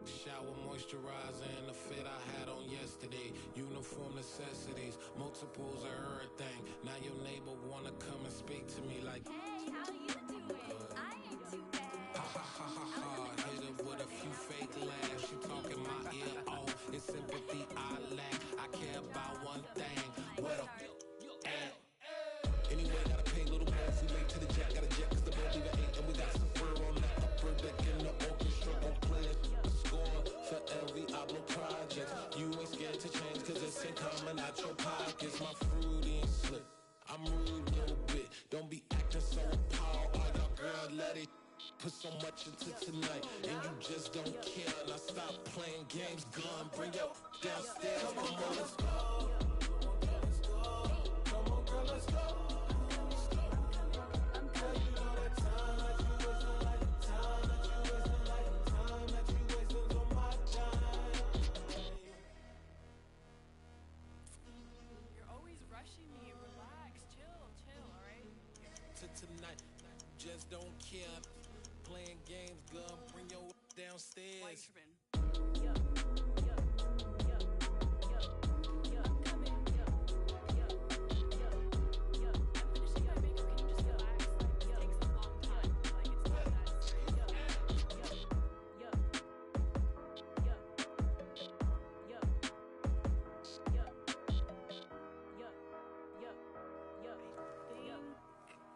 Shower, moisturizer, and the fit I had on yesterday. Uniform necessities, multiples of everything. Now your neighbor wanna come and speak to me like, Hey, how you doing? I ain't too bad. ha. Hit her with a few fake laughs. She talking my ear off. It's sympathy I lack. I care about one thing. What a at. Anyway, gotta pay a little more if we late to the jet. Got a jet cause the boat leave at 8. And we got some fur on the upper deck in the orchestra. Gon' play a score for every Oblo project. You ain't scared to change cause it's ain't coming out your pockets. My fruity and slip. I'm rude a little bit. Don't be acting so appalled. Oh, y'all girl, let it put so much into tonight. And you just don't care. Now stop playing games, gun. Bring your downstairs. Come on, girl, let's go. Come on, girl, let's go. Cause you know that time that you wasting, like time that you wasting, like time that you wasting on my time. You're always rushing me. Relax, chill, alright? To tonight, just don't care. Playing games, gun. Bring your downstairs. Why you tripping?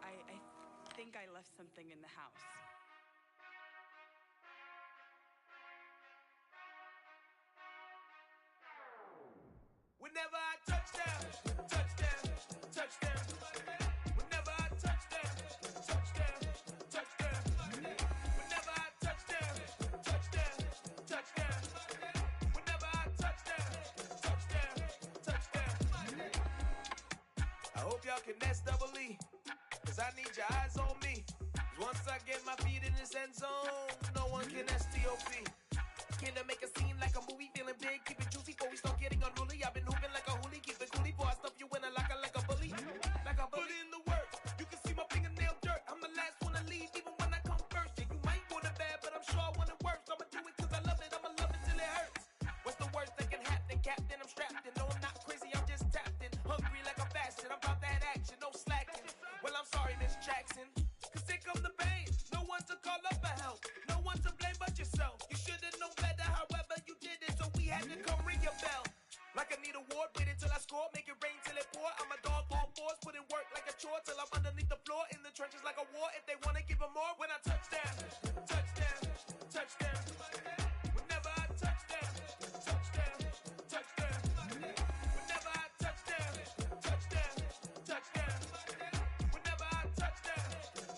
I think I left something in the house. Whenever I touch down. Whenever I touch down. Whenever I touch down. Whenever I touch down. I hope y'all can nest double E, cause I need your eyes on me. Once I get my feet in this end zone, no one can STOP. Can I make a scene like a movie, feeling big, keep it juicy before we start getting unruly. I've been hooping like a hoolie, keep it coolie before I stuff you in a locker like a bully. Like a bully. Put in the work, you can see my fingernail dirt. I'm the last one to leave, even when I come first. Yeah, you might want it bad, but I'm sure I want it worse. I'ma do it cause I love it, I'ma love it till it hurts. What's the worst that can happen, Captain? I'm strapped in, no I'm not crazy, I'm just tapped in. Hungry like a fashion, I'm about that action, no slacking. Well, I'm sorry, Miss Jackson, cause here come the pain. No one to call up for help, no one to blame but yourself. You should've known better, however you did it, so we had to come ring your bell. Like I need a award, wait until I score, make it rain till it pour. I'm a dog on fours, put in work like a chore till I'm underneath the floor, in the trenches like a war. If they wanna give them more, when I touch down, touchdown, touchdown. Whenever I touch down, touchdown, touchdown. Whenever I touch down, touchdown, touchdown. Whenever I touch down,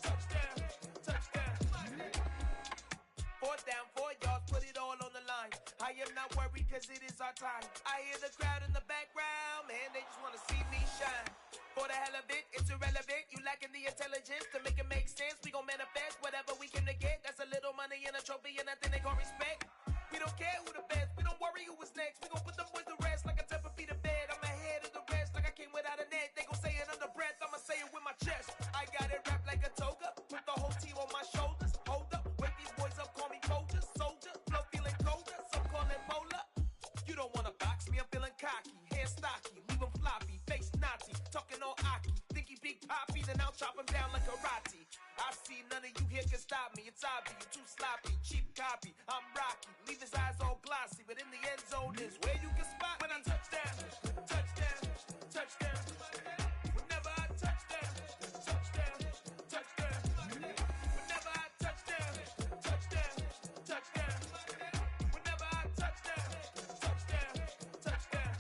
touchdown, touchdown. 4th down, 4 yards, put it all on the line. I am not worried cause it is our time. I hear the crowd in the background, man, they just wanna see me shine. For the hell of it, it's irrelevant. You lacking the intelligence to make it make sense. We gon' manifest whatever we came to get. That's a little money and a trophy and nothing they gon' respect. We don't care who the best, we don't worry who was next. We gon' put them boys to rest like a Tempur-Pedic bed. I'm ahead of the rest like I came without a net. They gon' say it under breath, I'ma say it with my chest. I got it wrapped like a toga, put the whole team on my shoulders. Hold up, wake these boys up, call me Folger, soldier. Flow feeling colder, some call it polar. You don't wanna box me, I'm feeling cocky. Hair stocky, leave him floppy, face naughty. Talking all aki, think he big poppy, then I'll chop him down like karate. I see none of you here can stop me. It's obvious, you too sloppy, cheap copy. I'm Rocky, leave his eyes all glossy, but in the end zone is where you can spot when I touch down, touchdown, touchdown. Whenever I touch down, touchdown, touchdown. Whenever I touch down, touchdown, touchdown. Whenever I touch down, touchdown, touchdown.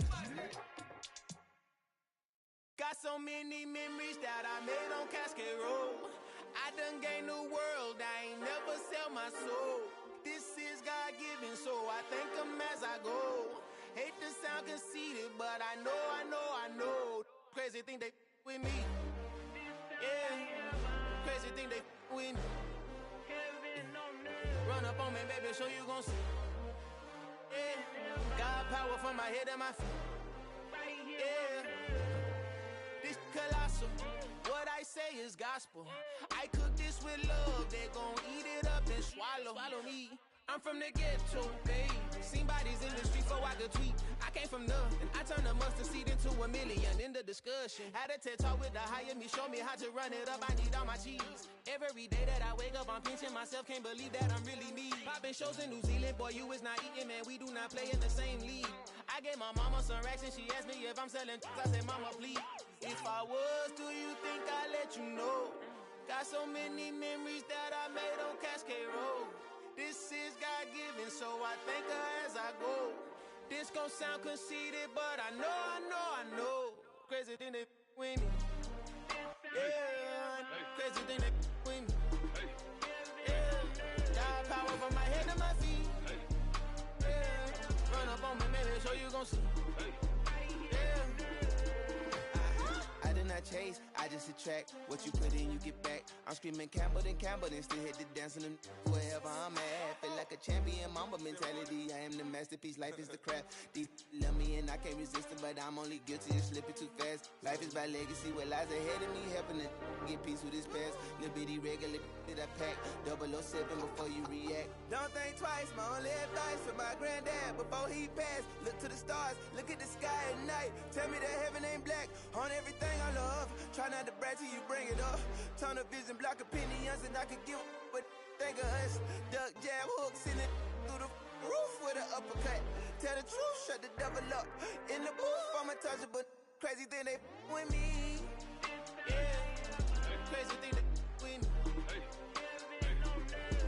Got so many memories that I made on Cascade Road. I done gained the world, I ain't never sell my soul. This is God-given, so I thank him as I go. Hate to sound conceited, but I know. Crazy thing they with me. Yeah, crazy thing they with me. Run up on me, baby, so you gon' see. Yeah, God power from my head and my feet. Yeah, this colossal. What I say is gospel. I cook this with love, they gon' eat it up and swallow me. I'm from the ghetto, babe. Seen bodies in the street so I could tweet. I came from nothing, I turned a mustard seed into a million. In the discussion, had a TED talk with the higher me, show me how to run it up. I need all my cheese. Every day that I wake up, I'm pinching myself, can't believe that I'm really me. Popping shows in New Zealand, boy, you is not eating, man. We do not play in the same league. I gave my mama some racks and she asked me if I'm selling. I said, mama, please. If I was, do you think I'd let you know? Got so many memories that I made on Cascade Road. This is God-given, so I thank her as I go. This gon' sound conceited, but I know. Crazy thing they with me. Yeah, crazy thing they with me. Yeah, God power from my head to my feet. Yeah, run up on me, maybe, so you gon' see. I did not chase, I just attract. What you put in, you get back. I'm screaming Campbell, then still hit the dancing and wherever I'm at. Feel like a champion, mamba mentality. I am the masterpiece, life is the craft. These love me and I can't resist it, but I'm only guilty of slipping too fast. Life is by legacy, what lies ahead of me, helping to get peace with this past. Little bitty regular that I pack, 007 before you react. Don't think twice, my only advice for my granddad before he passed. Look to the stars, look at the sky at night. Tell me that heaven ain't black on everything I love. Try not to brag till you bring it up. Tunnel vision, block opinions, and I could give but think of us. Duck, jab, hooks in it through the roof with an uppercut. Tell the truth, shut the devil up. In the booth, I'm untouchable. Crazy thing they with me. Yeah, crazy thing they with me.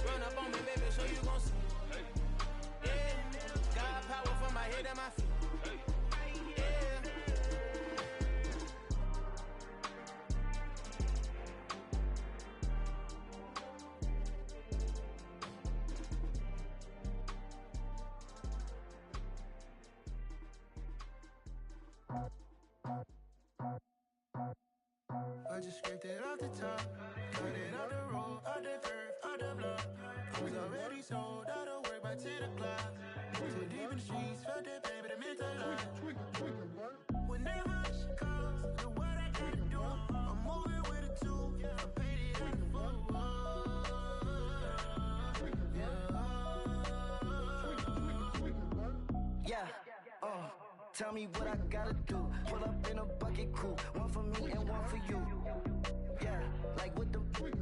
Run up on me, baby, so you gon' see. Yeah, God power from my head and my feet. I just scraped it off the top. Cut it out the road, out the curve, out the block. I was already sold out of work by 10 o'clock. Too deep in the streets, felt that pain, but it meant a lot. Whenever she calls, know what I gotta do. I'm moving with a two, I paid it out the full. Tell me what I gotta do. Pull up in a bucket crew, one for me and one for you. Yeah, like with the roof.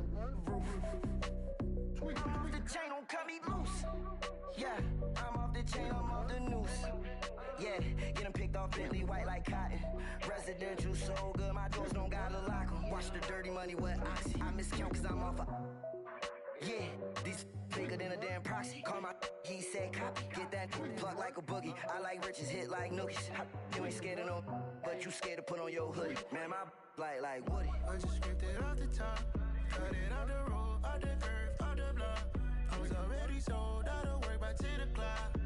I'm off the chain, don't cut me loose. Yeah, I'm off the chain, I'm off the noose. Yeah, getting picked off Bentley white like cotton. Residential so good, my doors don't gotta lock 'em. Watch the dirty money with Oxy. I miscount cause I'm off a... Yeah, these bigger than a damn proxy. Call my he said copy. Get that plug like a boogie. I like riches, hit like nookies. You ain't scared of no, but you scared to put on your hoodie. Man, my like Woody. I just scraped it off the top. Cut it out the road, out the curve, out the block. I was already sold out of work by 10 o'clock.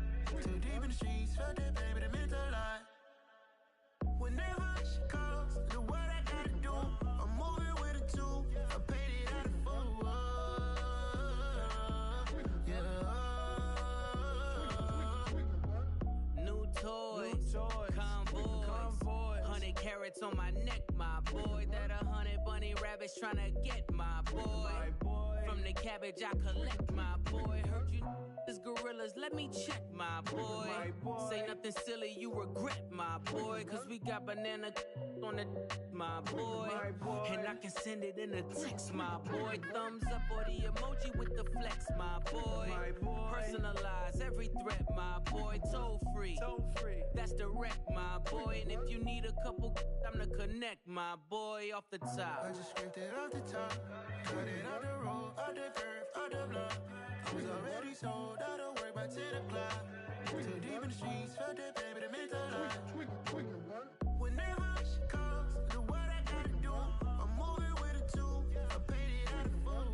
Too deep in the streets, felt that pain, but it meant a lot. Whenever she calls, know what I gotta do. I'm moving with a two, I paid it out of full. Toys, convoys, 100 carats on my neck, my boy. That 100 bunny rabbits tryna get my boy. From the cabbage I collect, my boy. Heard you is gorillas, let me check, my boy. Say nothing silly, you regret, my boy. Cause we got banana on the my boy. And I can send it in a text, my boy. Thumbs up or the emoji with the flex, my boy. Personalize every threat, my boy. Toll free. That's direct, my boy. And if you need a couple, I'm to connect, my boy, off the top. I just scraped it off the top. Cut it out the road, out the curve, out the block. I was already sold out of work by 10 o'clock. Too deep in the streets, felt that pain, but it meant a lot. Whenever she calls, know what I gotta do. I'm moving with a two, I paid it out of full.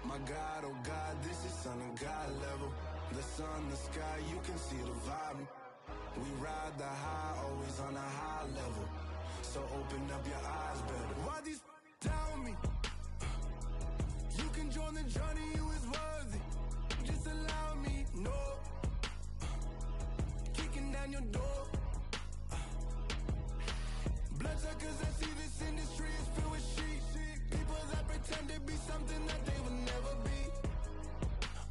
My God, oh God, this is Son of God level. The sun, the sky, you can see the vibe. We ride the high, always on a high level. So open up your eyes better. Why these tell me? You can join the journey, you is worthy. Just allow me, no. Kicking down your door. Bloodsuckers, I see this industry is filled with sheep. People that pretend to be something that they will never be.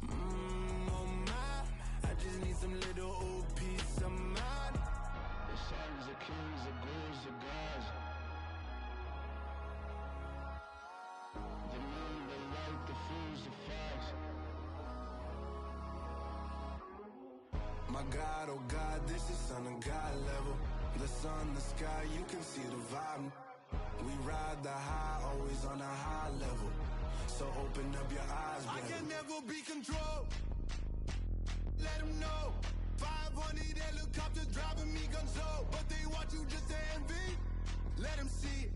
Oh my, I just need some little old peace of mind. The sons of kings, the ghouls, the gods. The moon, the light, the fools, the facts. My God, oh God, this is Son of God level. The sun, the sky, you can see the vibe. We ride the high, always on a high level. So open up your eyes, baby. I can never be controlled. Let them know. 500 helicopters driving me gonzo. But they want you just to envy. Let them see it.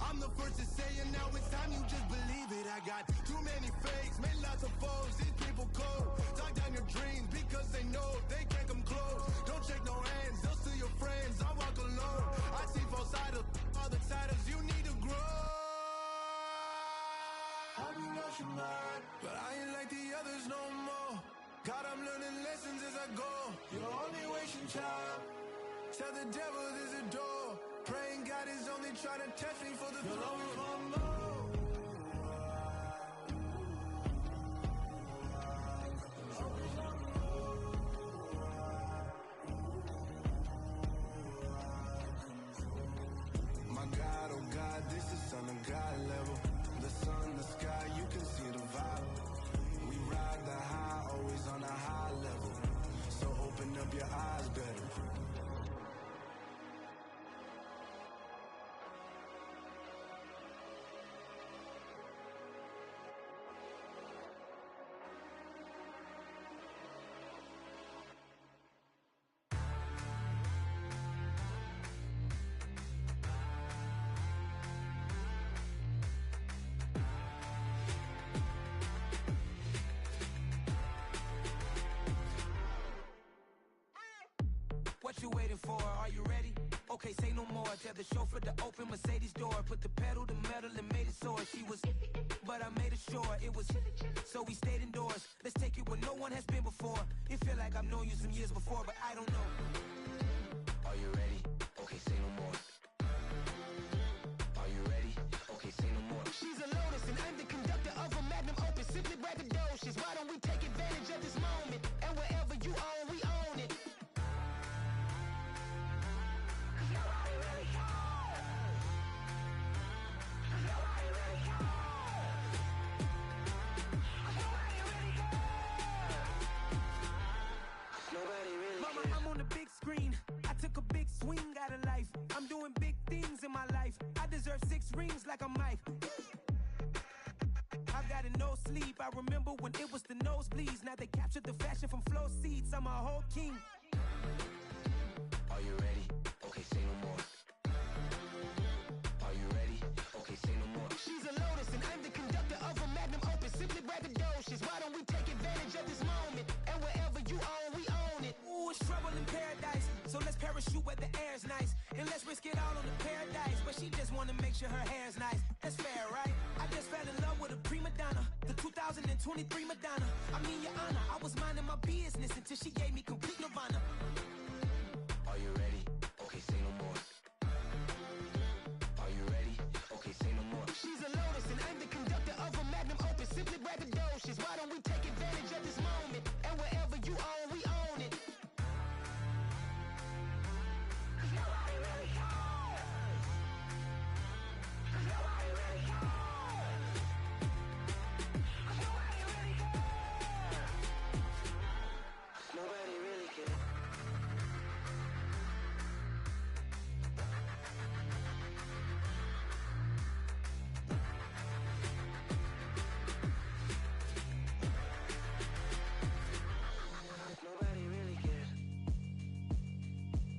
I'm the first to say it, now it's time you just believe it. I got too many fakes, made lots of foes. These people cold. Talk down your dreams because they know they can't come close. Don't shake no hands, they'll steal your friends. I walk alone. I see false idols, all the titles you need to grow. Have you lost your mind? But I ain't like the others no more. God, I'm learning lessons as I go. You're only wasting time. Tell the devil there's a door. Praying God is only trying to test me for the glory from more. My God, oh God, this is Son of God level. The sun, the sky, you can see the vibe. We ride the high, always on a high level. So open up your eyes better. before. Are you ready? Okay, say no more. Tell the chauffeur to open Mercedes door. Put the pedal to metal and made it soar. She was, but I made it sure it was. So we stayed indoors. Let's take it where no one has been before. It feel like I've known you some years before, but I don't know. Are you ready? Okay, say no more. Are you ready? Okay, say no more. She's a Lotus and I'm the conductor of a magnum opus. Simply braggadocious. Why don't we take advantage of this moment? And wherever you own, we own it. Nobody really cares. Nobody really cares. Nobody really cares. Nobody really Mama, cares. I'm on the big screen. I took a big swing out of life. I'm doing big things in my life. I deserve 6 rings like I'm Mike. I've got no sleep. I remember when it was the nosebleeds. Now they captured the fashion from floor seats. I'm a whole king. Are you ready? Okay, say no more. Are you ready? Okay, say no more. She's a Lotus and I'm the conductor of a magnum opus. Simply braggadocious. Why don't we take advantage of this moment? And wherever you own, we own it. Ooh, it's trouble in paradise. So let's parachute where the air's nice. And let's risk it all on the paradise. But she just wanna make sure her hair's nice. That's fair, right? I just fell in love with a prima donna. The 2023 Madonna. I mean, your honor, I was minding my business until she gave me complete nirvana. Are you ready? Okay, say no more. Are you ready? Okay, say no more. She's a Lotus and I'm the conductor of a magnum opus. Simply braggadocious. Why don't we take advantage of this moment? And wherever you own, we own it. Nobody really cares. Nobody really cares. Nobody really cares. Nobody really cares. Nobody really cares.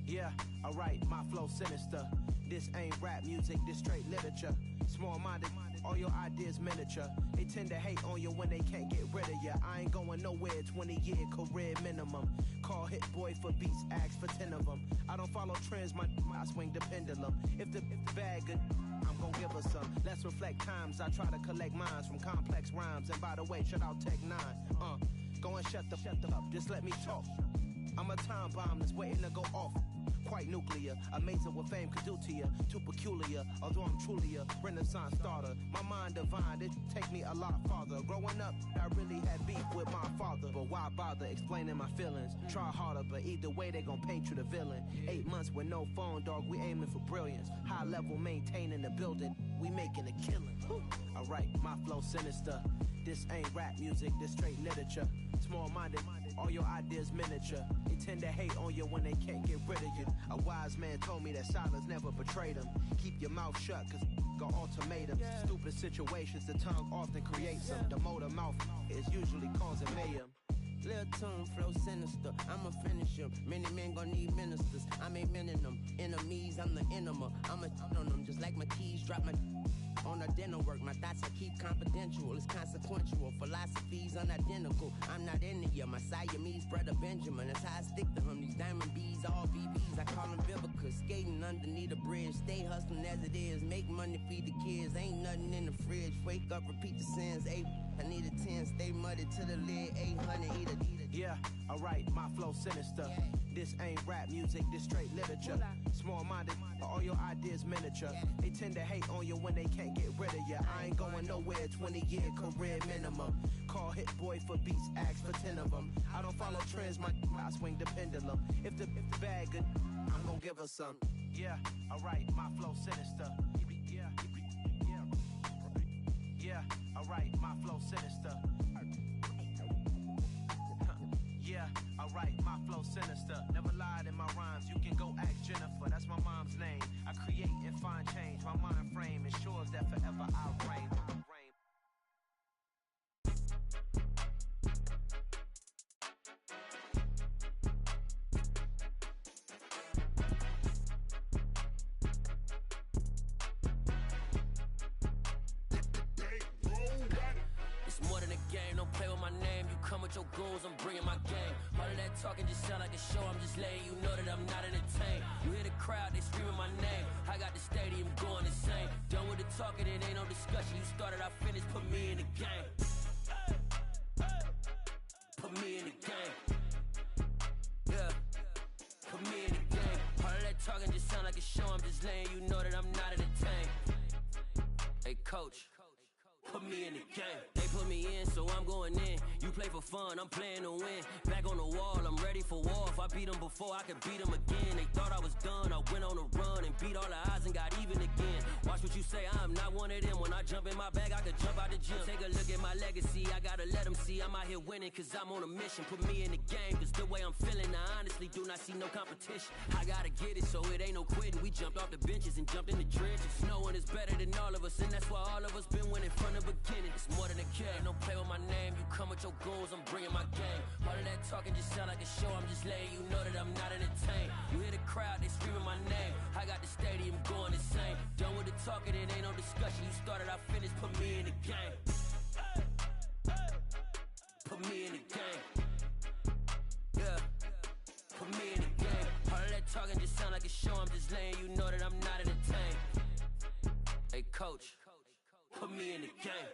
Yeah, alright, my flow sinister. This ain't rap music, this straight literature. Small-minded, all your ideas miniature. They tend to hate on you when they can't get rid of you. I ain't going nowhere, 20-year career minimum. Call Hit Boy for beats, ask for 10 of them. I don't follow trends, I swing the pendulum. If the bag good, I'm gon' give her some. Let's reflect times, I try to collect minds from complex rhymes. And by the way, shout out Tech 9. Go and shut the up, just let me talk. I'm a time bomb that's waiting to go off. Quite nuclear, amazing what fame could do to you. Too peculiar, although I'm truly a renaissance starter. My mind divine, it take me a lot farther. Growing up, I really had beef with my father. But why bother explaining my feelings? Try harder, but either way they gon' paint you the villain. 8 months with no phone, dog, we aiming for brilliance. High level maintaining the building, we making a killing. Alright, my flow sinister. This ain't rap music, this straight literature. Small-minded, all your ideas miniature. They tend to hate on you when they can't get rid of you. A wise man told me that silence never betrayed him. Keep your mouth shut, cause got ultimatums. Stupid situations, the tongue often creates them. The motor mouth is usually causing mayhem. Lil' tune, flow sinister, I'ma finish him. Many men gon' need ministers, I'm aiming them. Enemies, I'm the enema, I'ma on them. Just like my keys, drop my on a dinner work. My thoughts I keep confidential, it's consequential. Philosophies unidentical, I'm not in it yet. My Siamese brother Benjamin, that's how I stick to him. These diamond bees, all BBs, I call them Vivica. Skating underneath a bridge, stay hustling as it is. Make money, feed the kids, ain't nothing in the fridge. Wake up, repeat the sins, I need a 10, stay muddy to the lid, 800, eat it. Yeah, alright, my flow sinister. This ain't rap music, this straight literature. Small-minded, all your ideas miniature. They tend to hate on you when they can't get rid of you. I ain't going nowhere, 20-year career minimum. Call Hit Boy for beats, ask for 10 of them. I don't follow trends, I swing the pendulum. If the bag good, I'm gon' give her some. Yeah, alright, my flow sinister. Yeah, alright, my flow sinister. Yeah, alright, my flow sinister. Never lied in my rhymes, you can go ask Jennifer, that's my mom's name. I create and find change, my mind frame ensures that forever I reign. It's more than a game, no don't play with my name. You come with your goons, I'm bringing my game. All of that talking just sound like a show, I'm just letting you know that I'm not entertained. You hear the crowd, they screaming my name. I got the stadium going insane. Done with the talking, it ain't no discussion. You started, I finished, put me in the game. Put me in the game. Yeah, put me in the game. All of that talking just sound like a show, I'm just letting you know that I'm not entertained. Hey coach, put me in the game. They put me in, so I'm going in. You play for fun, I'm playing to win. Back on the wall, I'm ready for war. If I beat them before, I could beat them again. They thought I was done, I went on a run and beat all the odds and got even again. Watch what you say, I'm not one of them. When I jump in my bag, I could jump out the gym. Take a look at my legacy, I gotta let them see I'm out here winning, cause I'm on a mission. Put me in the game, cause the way I'm feeling, I honestly do not see no competition. I gotta get it, so it ain't no quitting. We jumped off the benches and jumped in the trenches. No one is better than all of us, and that's why all of us been winning from the beginning. It's more than a game, don't play with my name. You come with your goons, I'm bringing my game. All of that talking just sound like a show, I'm just letting you know that I'm not entertained. You hear the crowd, they screaming my name. I got the stadium going insane. Done with the talking, it ain't no discussion. You started, I finished, put me in the game. Put me in the game. Yeah, put me in the game. All of that talking just sound like a show, I'm just letting you know that I'm not entertained. Hey coach, put me in the game.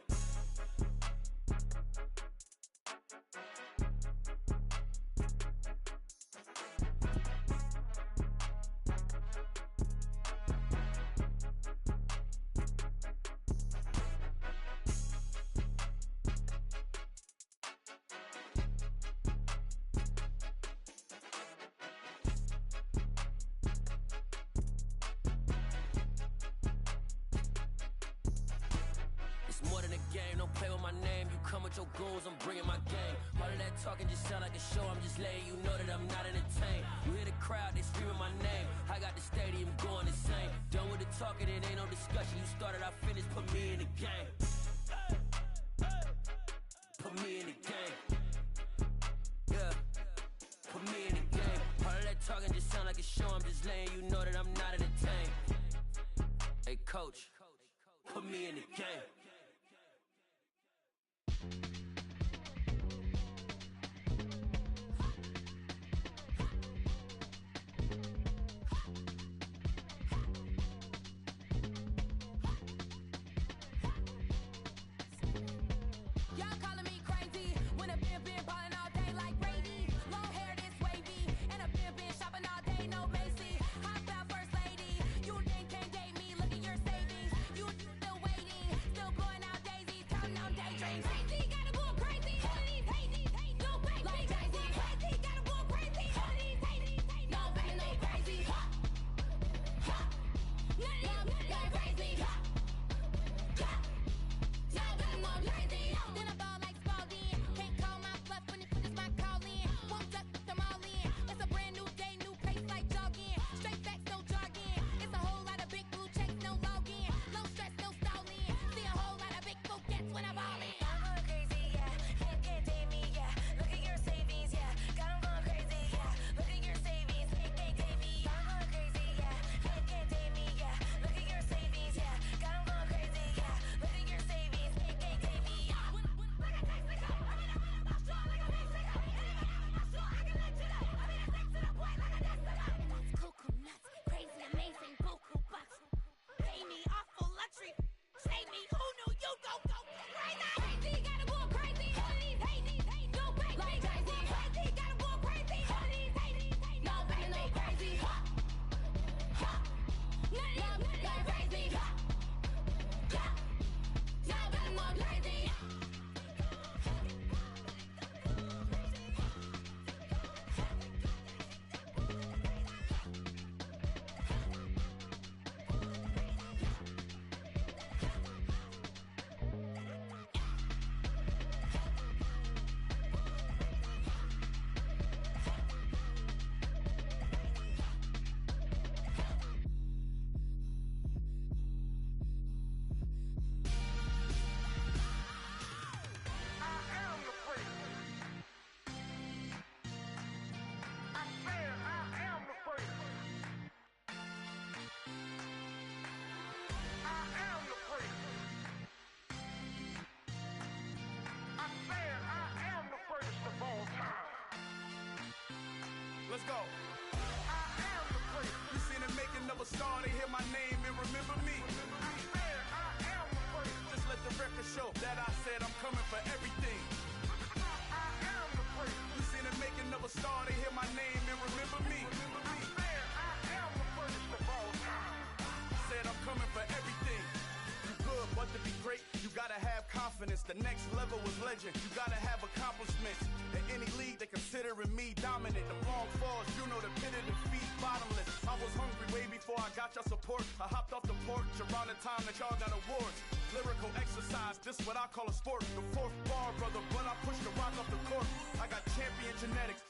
More than a game, don't play with my name. You come with your goons, I'm bringing my game. All of that talking just sound like a show, I'm just letting you know that I'm not entertained. You hear the crowd, they screaming my name. I got the stadium going insane. Done with the talking, it ain't no discussion. You started, I finished, put me in the game. Put me in the game. Yeah, put me in the game. All of that talking just sound like a show, I'm just letting you know that I'm not entertained. Hey coach, put me in the game. Crazy, gotta let's go. I am the great. You seen the making of a star, they hear my name and remember me. I swear I am the great. Just let the record show that I said I'm coming for everything. I am the great. You seen the making of a star, they hear my name and remember me. I swear I am the greatest of all time. Said I'm coming for everything. You good, but to be great, you gotta have confidence. The next level was legend. You gotta have accomplishments. In any league, they considering me dominant. The long falls, you know the pit of defeat, bottomless. I was hungry way before I got your support. I hopped off the porch around the time that y'all got awards. Lyrical exercise, this what I call a sport. The fourth bar, brother, but I pushed the rock off the court. I got champion genetics.